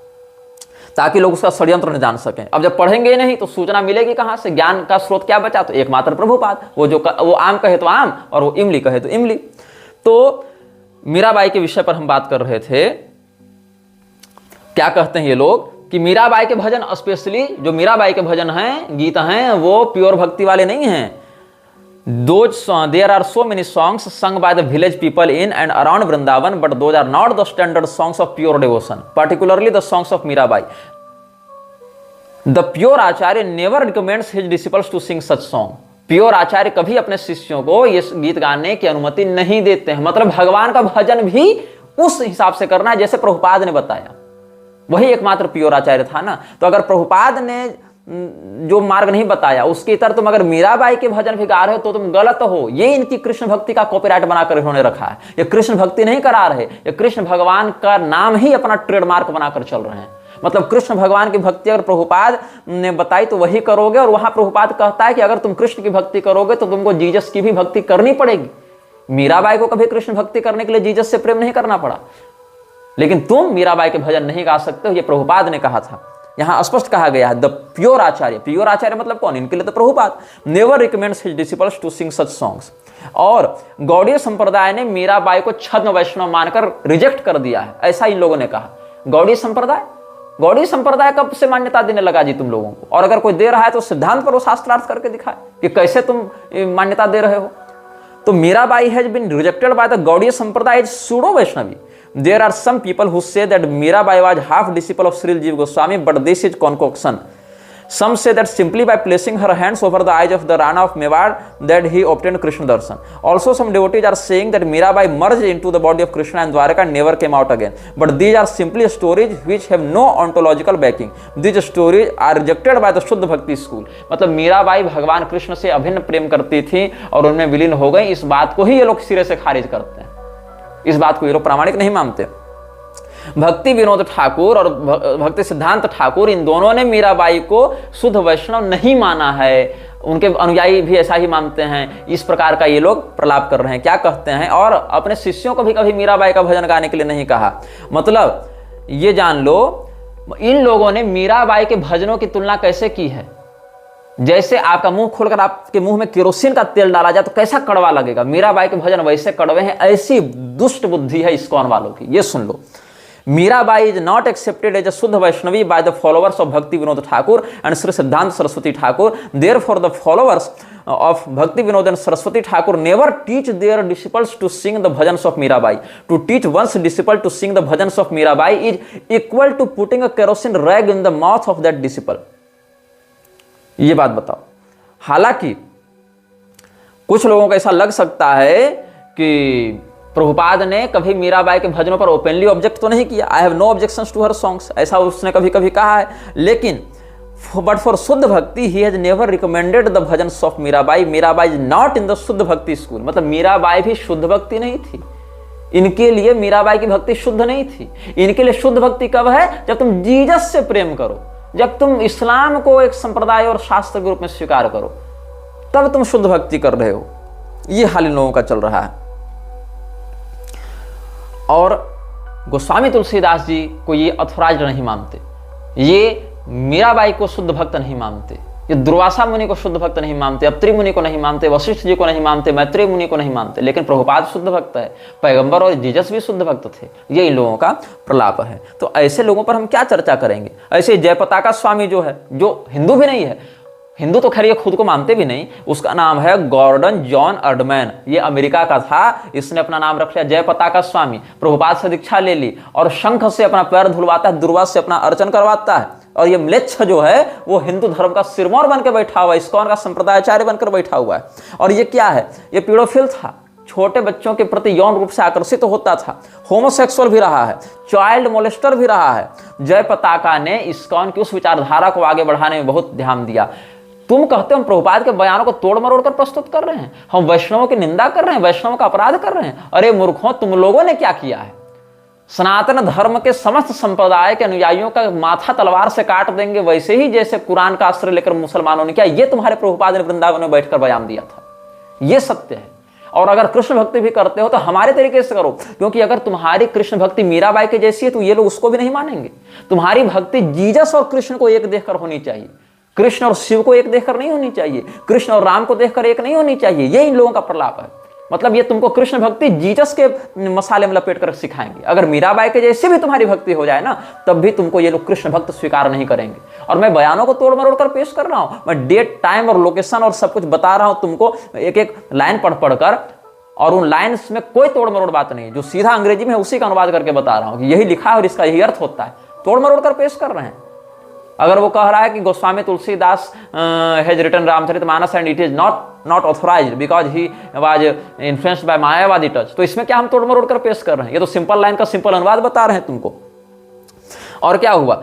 ताकि लोग उसका षड्यंत्र न जान सकें। अब जब पढ़ेंगे ही नहीं तो सूचना मिलेगी कहां से? ज्ञान का स्रोत क्या बचा? तो एकमात्र प्रभुपाद। वो आम कहे तो आम और वो इमली कहे तो इमली। तो मीराबाई के विषय पर हम बात कर रहे थे। क्या कहते हैं ये लोग कि मीराबाई के भजन, स्पेशली जो मीराबाई के भजन हैं, गीत हैं, वो प्योर भक्ति वाले नहीं हैं। There are so many songs sung by the village people in and around Vrindavan, but those are not the standard songs of pure devotion, particularly the songs of Mirabai. The pure Acharya never recommends his disciples to sing such song. Pure आचार्य कभी अपने शिष्यों को ये गीत गाने की अनुमति नहीं देते हैं। मतलब भगवान का भजन भी उस हिसाब से करना है जैसे प्रभुपाद ने बताया। वही एकमात्र प्योर आचार्य था ना। तो अगर प्रभुपाद ने जो मार्ग नहीं बताया उसके इतर तुम अगर मीराबाई के भजन भी गा रहे हो तो तुम गलत हो। ये इनकी कृष्ण भक्ति का कॉपीराइट बनाकर इन्होंने रखा है। ये कृष्ण भक्ति नहीं करा रहे, ये कृष्ण भगवान का नाम ही अपना ट्रेडमार्क बनाकर चल रहे हैं। मतलब कृष्ण भगवान की भक्ति अगर प्रभुपाद ने बताई तो वही करोगे, और वहां प्रभुपाद कहता है कि अगर तुम कृष्ण की भक्ति करोगे तो तुमको जीसस की भी भक्ति करनी पड़ेगी। मीराबाई को कभी कृष्ण भक्ति करने के लिए जीसस से प्रेम नहीं करना पड़ा, लेकिन तुम मीराबाई के भजन नहीं गा सकते हो, ये प्रभुपाद ने कहा था। यहां स्पष्ट कहा गया है the pure acharya. Pure acharya मतलब कौन? इनके लिए तो Prabhupada never recommends his disciples to sing such songs. और गौड़ीय संप्रदाय ने मीराबाई को छद्म वैष्णव मानकर रिजेक्ट कर दिया है, ऐसा इन लोगों ने कहा। गौड़ीय संप्रदाय कब से मान्यता देने लगा जी तुम लोगों को? और अगर कोई दे रहा है तो सिद्धांत पर वो शास्त्रार्थ करके दिखाए कि कैसे तुम मान्यता दे रहे हो। तो Mirabai has been rejected by the Gaudiya sampradaya as pseudo Vaishnavi. There are some people who say that Mirabai was half disciple of Sri Jiva Goswami, but this is concoction. Some say that simply by placing her hands over the eyes of the Rana of Mewar that he obtained Krishna darshan. Also, some devotees are saying that Mirabai merged into the body of Krishna and Dwaraka and never came out again. But these are simply stories which have no ontological backing. These stories are rejected by the Shuddha Bhakti school. मतलब मीराबाई भगवान कृष्ण से अभिन्न प्रेम करती थी और उनमें विलीन हो गई, इस बात को ही ये लोग सिरे से खारिज करते हैं। इस बात को ये लोग प्रामाणिक नहीं मानते। भक्ति विनोद ठाकुर और भक्ति सिद्धांत ठाकुर, इन दोनों ने मीराबाई को शुद्ध वैष्णव नहीं माना है। उनके अनुयायी भी ऐसा ही मानते हैं। इस प्रकार का ये लोग प्रलाप कर रहे हैं। क्या कहते हैं? और अपने शिष्यों को भी कभी मीराबाई का भजन गाने के लिए नहीं कहा। मतलब ये जान लो, इन लोगों ने मीराबाई के भजनों की तुलना कैसे की है? जैसे आपका मुंह खोलकर आपके मुंह में केरोसिन का तेल डाला जाए तो कैसा कड़वा लगेगा। मीराबाई के भजन वैसे कड़वे हैं। ऐसी दुष्ट बुद्धि है इस्कॉन वालों की। ये सुन लो, Mirabai is not accepted as a shuddha Vaishnavi by the followers of Bhakti Vinod Thakur and Shri Siddhanta Saraswati Thakur. Therefore the followers of Bhakti Vinod and Saraswati Thakur never teach their disciples to sing the bhajans of Mirabai. To teach one's disciple to sing the bhajans of Mirabai is equal to putting a kerosene rag in the mouth of that disciple. ये बात बताओ। हालांकि कुछ लोगों को ऐसा लग सकता है कि प्रभुपाद ने कभी मीराबाई के भजनों पर ओपनली ऑब्जेक्ट तो नहीं किया। I have no objections to her songs, ऐसा उसने कभी कभी कहा है। लेकिन बट फॉर शुद्ध भक्ति he has never recommended the bhajans of Mirabai. Mirabai is not in the शुद्ध भक्ति स्कूल। मतलब मीराबाई भी शुद्ध भक्ति नहीं थी। इनके लिए मीराबाई की भक्ति शुद्ध नहीं थी। इनके लिए शुद्ध भक्ति कब है? जब तुम जीसस से प्रेम करो, जब तुम इस्लाम को एक संप्रदाय और शास्त्र के रूप में स्वीकार करो, तब तुम शुद्ध भक्ति कर रहे हो। ये हाल इन लोगों का चल रहा है। और गोस्वामी तुलसीदास जी को ये अथॉराइज्ड नहीं मानते, ये मीराबाई को शुद्ध भक्त नहीं मानते, ये दुर्वासा मुनि को शुद्ध भक्त नहीं मानते, अत्रि मुनि को नहीं मानते, वशिष्ठ जी को नहीं मानते, मैत्रेय मुनि को नहीं मानते। लेकिन प्रभुपाद शुद्ध भक्त है, पैगंबर और जीसस भी शुद्ध भक्त थे। ये इन लोगों का प्रलाप है। तो ऐसे लोगों पर हम क्या चर्चा करेंगे? ऐसे जयपताका स्वामी जो है, जो हिंदू भी नहीं है, हिंदू तो खैर ये खुद को मानते भी नहीं, उसका नाम है गॉर्डन जॉन अर्डमैन। ये अमेरिका का था। इसने अपना नाम रख लिया जयपताका स्वामी। प्रभुपाद से दीक्षा ले ली और शंख से अपना पैर धुलवाता है, दुर्वा से अपना अर्चन करवाता है। और ये म्लेच्छ जो है वो हिंदू धर्म का सिरमौर बनकर बैठा हुआ है, इस्कॉन का संप्रदायाचार्य बनकर बैठा हुआ है। और ये क्या है? ये पीडोफिल था, छोटे बच्चों के प्रति यौन रूप से आकर्षित होता था, होमोसेक्सुअल भी रहा है, चाइल्ड मोलेस्टर भी रहा है। जयपताका ने इस्कॉन की उस विचारधारा को आगे बढ़ाने में बहुत ध्यान दिया। तुम कहते हो हम प्रभुपाद के बयानों को तोड़ मरोड़ कर प्रस्तुत कर रहे हैं, हम वैष्णवों की निंदा कर रहे हैं, वैष्णवों का अपराध कर रहे हैं। अरे मूर्खों, तुम लोगों ने क्या किया है? सनातन धर्म के समस्त संप्रदाय के अनुयायियों का माथा तलवार से काट देंगे, वैसे ही जैसे कुरान का आश्रय लेकर मुसलमानों ने किया। ये तुम्हारे प्रभुपाद ने वृंदावन में बैठकर बयान दिया था। ये सत्य है। और अगर कृष्ण भक्ति भी करते हो तो हमारे तरीके से करो, क्योंकि अगर तुम्हारी कृष्ण भक्ति मीराबाई के जैसी है तो ये लोग उसको भी नहीं मानेंगे। तुम्हारी भक्ति जीसस और कृष्ण को एक देखकर होनी चाहिए, कृष्ण और शिव को एक देखकर नहीं होनी चाहिए, कृष्ण और राम को देखकर एक नहीं होनी चाहिए। ये इन लोगों का प्रलाप है। मतलब ये तुमको कृष्ण भक्ति जीसस के मसाले में लपेट कर सिखाएंगे। अगर मीराबाई के जैसे भी तुम्हारी भक्ति हो जाए ना, तब भी तुमको ये लोग कृष्ण भक्त स्वीकार नहीं करेंगे। और मैं बयानों को तोड़ मरोड़ कर पेश कर रहा हूं, मैं डेट, टाइम और लोकेशन और सब कुछ बता रहा हूं तुमको, एक एक लाइन पढ़ पढ़कर। और उन लाइन्स में कोई तोड़ मरोड़ बात नहीं, जो सीधा अंग्रेजी में है उसी का अनुवाद करके बता रहा हूं कि यही लिखा है और इसका यही अर्थ होता है। तोड़ मरोड़ कर पेश कर रहे हैं। अगर वो कह रहा है कि Goswami Tulsidas has written Ramcharitmanas and it is not authorized because he was influenced by Mayavadi touch, तो इसमें क्या हम तोड़ मरोड़ कर पेश कर रहे हैं? ये तो सिंपल लाइन का सिंपल अनुवाद बता रहे हैं तुमको। और क्या हुआ,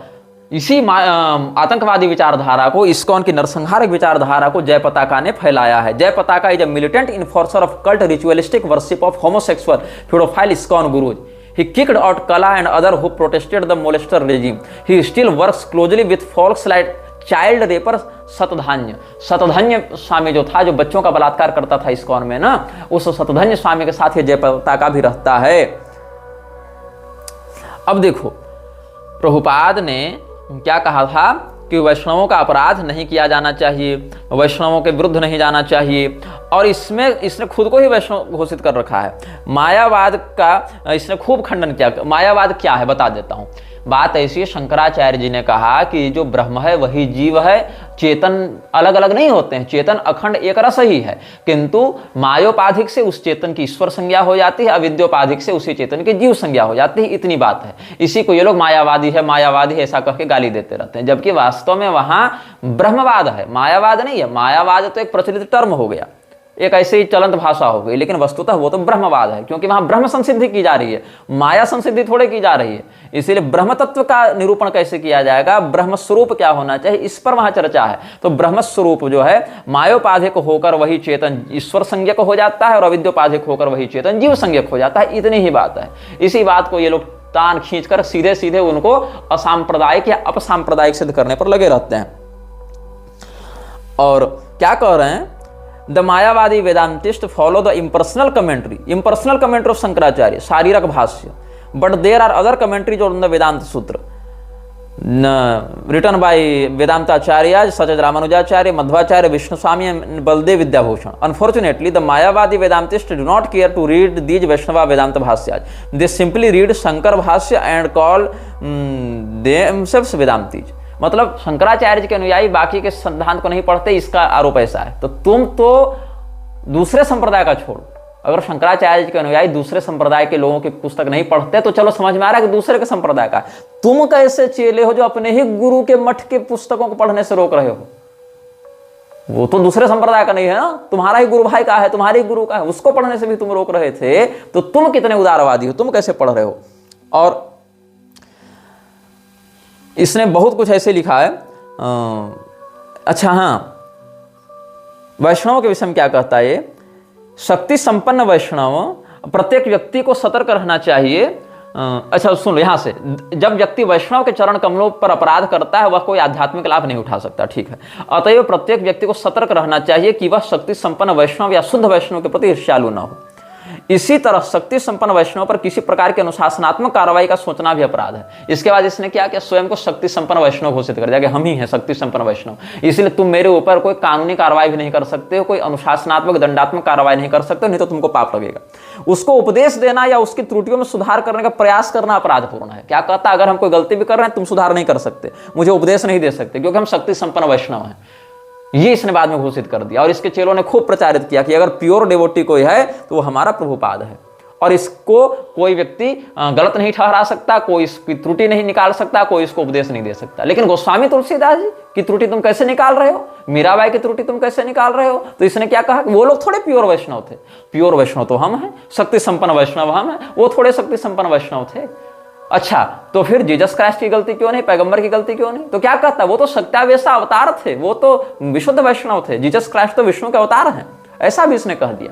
इसी आतंकवादी विचारधारा को, इस्कॉन की नरसंहारक विचारधारा को जय पताका ने फैलाया है। Jai Pataka is a militant enforcer of cult ritualistic worship of homosexual paedophile ISKCON gurus. He kicked out Kala and other who protested the molester regime. He still works closely with folks like child raper सतधन्य। सतधन्य स्वामी जो था, जो बच्चों का बलात्कार करता था ISKCON में ना, उस सतधन्य स्वामी के साथ ये जय पताका भी रहता है। अब देखो, प्रभुपाद ने क्या कहा था कि वैष्णवों का अपराध नहीं किया जाना चाहिए, वैष्णवों के विरुद्ध नहीं जाना चाहिए, और इसमें इसने खुद को ही वैष्णव घोषित कर रखा है। मायावाद का इसने खूब खंडन किया। मायावाद क्या है बता देता हूं। बात ऐसी है, शंकराचार्य जी ने कहा कि जो ब्रह्म है वही जीव है, चेतन अलग अलग नहीं होते हैं, चेतन अखंड एक रस ही है, किंतु मायोपाधिक से उस चेतन की ईश्वर संज्ञा हो जाती है, अविद्योपाधिक से उसी चेतन की जीव संज्ञा हो जाती है। इतनी बात है। इसी को ये लोग मायावादी है ऐसा कह के गाली देते रहते हैं, जबकि वास्तव में वहां ब्रह्मवाद है, मायावाद नहीं है। मायावाद तो एक प्रचलित टर्म हो गया, एक ऐसे ही चलंत भाषा हो गई, लेकिन वस्तुतः वो तो ब्रह्मवाद है, क्योंकि वहां ब्रह्म संसिद्धि की जा रही है, माया संसिद्धि थोड़े की जा रही है। इसीलिए ब्रह्म तत्व का निरूपण कैसे किया जाएगा, ब्रह्म स्वरूप क्या होना चाहिए, इस पर वहां चर्चा है। तो ब्रह्म स्वरूप जो है मायोपाधिक होकर वही चेतन ईश्वर संज्ञक हो जाता है, और अविद्योपाधिक होकर वही चेतन जीव संज्ञक हो जाता है। इतनी ही बात है। इसी बात को ये लोग तान खींचकर सीधे सीधे उनको असांप्रदायिक या अपसांप्रदायिक सिद्ध करने पर लगे रहते हैं। और क्या कह रहे हैं, the Mayavadi Vedantist follow the impersonal commentary of Shankaracharya, Sharirak bhashya, but there are other commentaries on the Vedanta Sutra written by Vedantacharya such as Ramanujacharya, Madhvacharya, Vishnu Swami and Baladeva Vidyabhushan. Unfortunately the Mayavadi Vedantist do not care to read these Vaishnava Vedanta bhashyas, they simply read Shankara bhashya and call themselves वेदांतीज। मतलब शंकराचार्य जी के अनुयायी बाकी के सिद्धांत को नहीं पढ़ते, इसका आरोप ऐसा है। तो तुम तो दूसरे संप्रदाय का छोड़ो, अगर शंकराचार्य जी के अनुयायी दूसरे संप्रदाय के लोगों की पुस्तक नहीं पढ़ते तो चलो समझ में आ रहा है कि दूसरे के संप्रदाय का। तुम कैसे चेले हो जो अपने ही गुरु के मठ के पुस्तकों को पढ़ने से रोक रहे हो? वो तो दूसरे संप्रदाय का नहीं है ना, तुम्हारा ही गुरु भाई का है, तुम्हारे ही गुरु का है, उसको पढ़ने से भी तुम रोक रहे थे। तो तुम कितने उदारवादी हो, तुम कैसे पढ़ रहे हो? और इसने बहुत कुछ ऐसे लिखा है। अच्छा हाँ, वैष्णव के विषय में क्या कहता है ये, शक्ति संपन्न वैष्णव प्रत्येक व्यक्ति को सतर्क रहना चाहिए। अच्छा सुन लो यहां से, जब व्यक्ति वैष्णव के चरण कमलों पर अपराध करता है वह कोई आध्यात्मिक लाभ नहीं उठा सकता, ठीक है। अतएव प्रत्येक व्यक्ति को सतर्क रहना चाहिए कि वह शक्ति संपन्न वैष्णव या शुद्ध वैष्णव के प्रति ईर्ष्यालु न हो। इसी तरह शक्ति संपन्न वैष्णव पर किसी प्रकार की अनुशासनात्मक कार्रवाई का सोचना भी अपराध है। इसके बाद इसने क्या किया, स्वयं को शक्ति संपन्न वैष्णव घोषित कर दिया कि हम ही हैं शक्ति संपन्न वैष्णव, इसलिए तुम मेरे ऊपर कोई कानूनी कार्रवाई भी नहीं कर सकते हो, कोई अनुशासनात्मक दंडात्मक कार्रवाई नहीं कर सकते हो, नहीं तो तुमको पाप लगेगा। उसको उपदेश देना या उसकी त्रुटियों में सुधार करने का प्रयास करना अपराधपूर्ण है। क्या कहता, अगर हम कोई गलती भी कर रहे हैं तुम सुधार नहीं कर सकते, मुझे उपदेश नहीं दे सकते, क्योंकि हम शक्ति संपन्न वैष्णव हैं। ये इसने बाद में घोषित कर दिया, और इसके चेलों ने खूब प्रचारित किया कि अगर प्योर डेवोटी कोई है तो वो हमारा प्रभुपाद है, और इसको कोई व्यक्ति गलत नहीं ठहरा सकता, कोई इसकी त्रुटि नहीं निकाल सकता, कोई इसको उपदेश नहीं दे सकता। लेकिन गोस्वामी तुलसीदास जी की त्रुटि तुम कैसे निकाल रहे हो, मीराबाई की त्रुटि तुम कैसे निकाल रहे हो? तो इसने क्या कहा, वो लोग थोड़े प्योर वैष्णव थे, प्योर वैष्णव तो हम हैं, शक्ति संपन्न वैष्णव हम हैं, वो थोड़े शक्ति संपन्न वैष्णव थे। अच्छा, तो फिर जीसस क्राइस्ट की गलती क्यों नहीं, पैगंबर की गलती क्यों नहीं? तो क्या कहता, वो तो सत्यावेशा अवतार थे, वो तो विशुद्ध वैष्णव थे, जीसस क्राइस्ट तो विष्णु के अवतार हैं, ऐसा भी इसने कह दिया।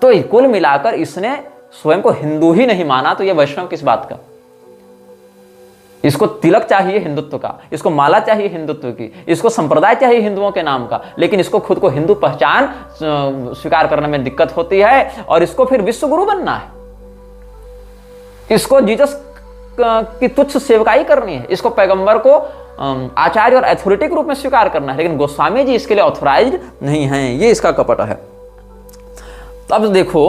तो कुल मिलाकर इसने स्वयं को हिंदू ही नहीं माना, तो यह वैष्णव किस बात का? इसको तिलक चाहिए हिंदुत्व का, इसको माला चाहिए हिंदुत्व की, इसको संप्रदाय चाहिए हिंदुओं के नाम का, लेकिन इसको खुद को हिंदू पहचान स्वीकार करने में दिक्कत होती है, और इसको फिर विश्व गुरु बनना है, इसको जीसस की तुच्छ सेवकाई करनी है, इसको पैगंबर को आचार्य और अथॉरिटी के रूप में स्वीकार करना है। लेकिन गोस्वामी जी इसके लिए ऑथोराइज्ड नहीं हैं, ये इसका कपट है। तो अब देखो,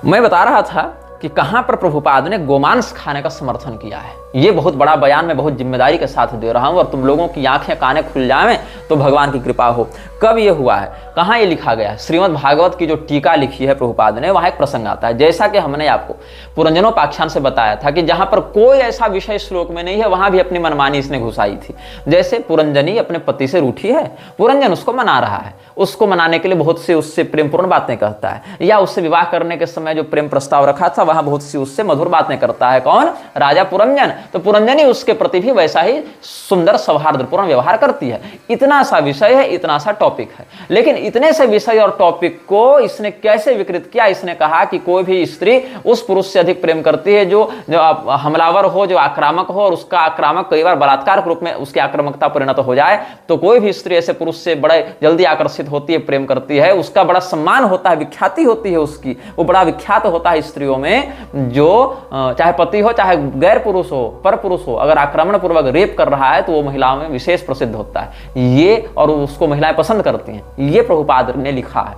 मैं बता रहा था कि कहां पर प्रभुपाद ने गोमांस खाने का समर्थन किया है। ये बहुत बड़ा बयान मैं बहुत जिम्मेदारी के साथ दे रहा हूँ, और तुम लोगों की आंखें कानें खुल जाएं तो भगवान की कृपा हो। कब ये हुआ है, कहाँ ये लिखा गया है? श्रीमद् भागवत की जो टीका लिखी है प्रभुपाद ने, वहाँ एक प्रसंग आता है। जैसा कि हमने आपको पुरंजनोपाख्यान से बताया था कि जहाँ पर कोई ऐसा विषय श्लोक में नहीं है, वहाँ भी अपनी मनमानी इसने घुसाई थी। जैसे पुरंजनी अपने पति से रूठी है, पुरंजन उसको मना रहा है, उसको मनाने के लिए बहुत सी उससे प्रेमपूर्ण बातें कहता है, या उससे विवाह करने के समय जो प्रेम प्रस्ताव रखा था वहाँ बहुत सी उससे मधुर बातें करता है। कौन? राजा पुरंजन। तो पुरंजनी उसके प्रति भी वैसा ही सुंदर सौहार्दपूर्ण व्यवहार करती है। इतना सा विषय है, इतना सा टॉपिक है, लेकिन इतने से विषय और टॉपिक को इसने कैसे विकृत किया? इसने कहा कि कोई भी स्त्री उस पुरुष से अधिक प्रेम करती है जो हमलावर हो, जो आक्रामक हो, और उसका आक्रामक कई बार बलात्कार के रूप में उसकी आक्रामकता परिणत हो जाए। तो कोई भी स्त्री ऐसे पुरुष से बड़े जल्दी आकर्षित होती है, प्रेम करती है, उसका बड़ा सम्मान होता है, विख्याति होती है उसकी, वो बड़ा विख्यात होता है स्त्रियों में। जो चाहे पति हो चाहे गैर पुरुष हो, पर पुरुष हो, अगर आक्रमण पूर्वक रेप कर रहा है तो वो महिलाओं में विशेष प्रसिद्ध होता है ये, और उसको महिलाएं पसंद करती हैं। ये प्रभुपाद ने लिखा है।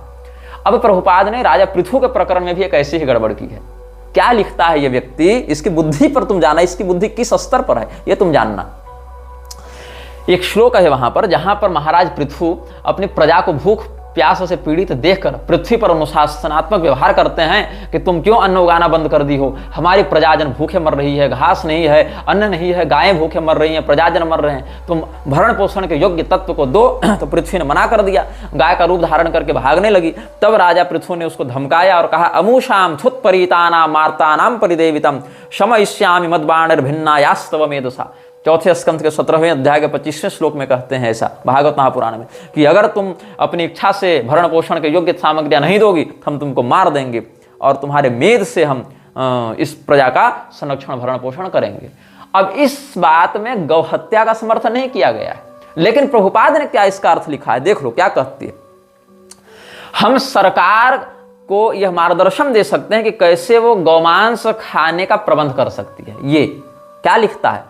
अब प्रभुपाद ने राजा पृथु के प्रकरण में भी एक ऐसी ही गड़बड़ की है। क्या लिखता है ये व्यक्ति, इसकी बुद्धि पर तुम जाना, इसकी बुद्धि किस स्तर पर है ये तुम जानना। एक श्लोक है वहां पर जहां पर महाराज पृथु अपनी प्रजा को भूख प्यास से पीड़ित देखकर पृथ्वी पर अनुशासनात्मक व्यवहार करते हैं कि तुम क्यों अन्न उगाना बंद कर दी हो, हमारी प्रजाजन भूखे मर रही है, घास नहीं है, अन्न नहीं है, गायें भूखे मर रही हैं, प्रजाजन मर रहे हैं, तुम भरण पोषण के योग्य तत्व को दो। तो पृथ्वी ने मना कर दिया, गाय का रूप धारण करके भागने लगी। तब राजा पृथु ने उसको धमकाया और कहा, अमूषाम छुत्परीतानाम मार्तानाम परिदेवितम शमयिष्यामि मद्बाणिर्भिन्नायास्तव मेधसा। चौथे स्कंध के 17वें अध्याय के 25वें श्लोक में कहते हैं ऐसा भागवत महापुराण में कि अगर तुम अपनी इच्छा से भरण पोषण के योग्य सामग्रियां नहीं दोगी हम तुमको मार देंगे, और तुम्हारे मेद से हम इस प्रजा का संरक्षण भरण पोषण करेंगे। अब इस बात में गौ हत्या का समर्थन नहीं किया गया है, लेकिन प्रभुपाद ने क्या इसका अर्थ लिखा है, देख लो क्या कहती है। हम सरकार को यह मार्गदर्शन दे सकते हैं कि कैसे वो गौमांस खाने का प्रबंध कर सकती है। ये क्या लिखता है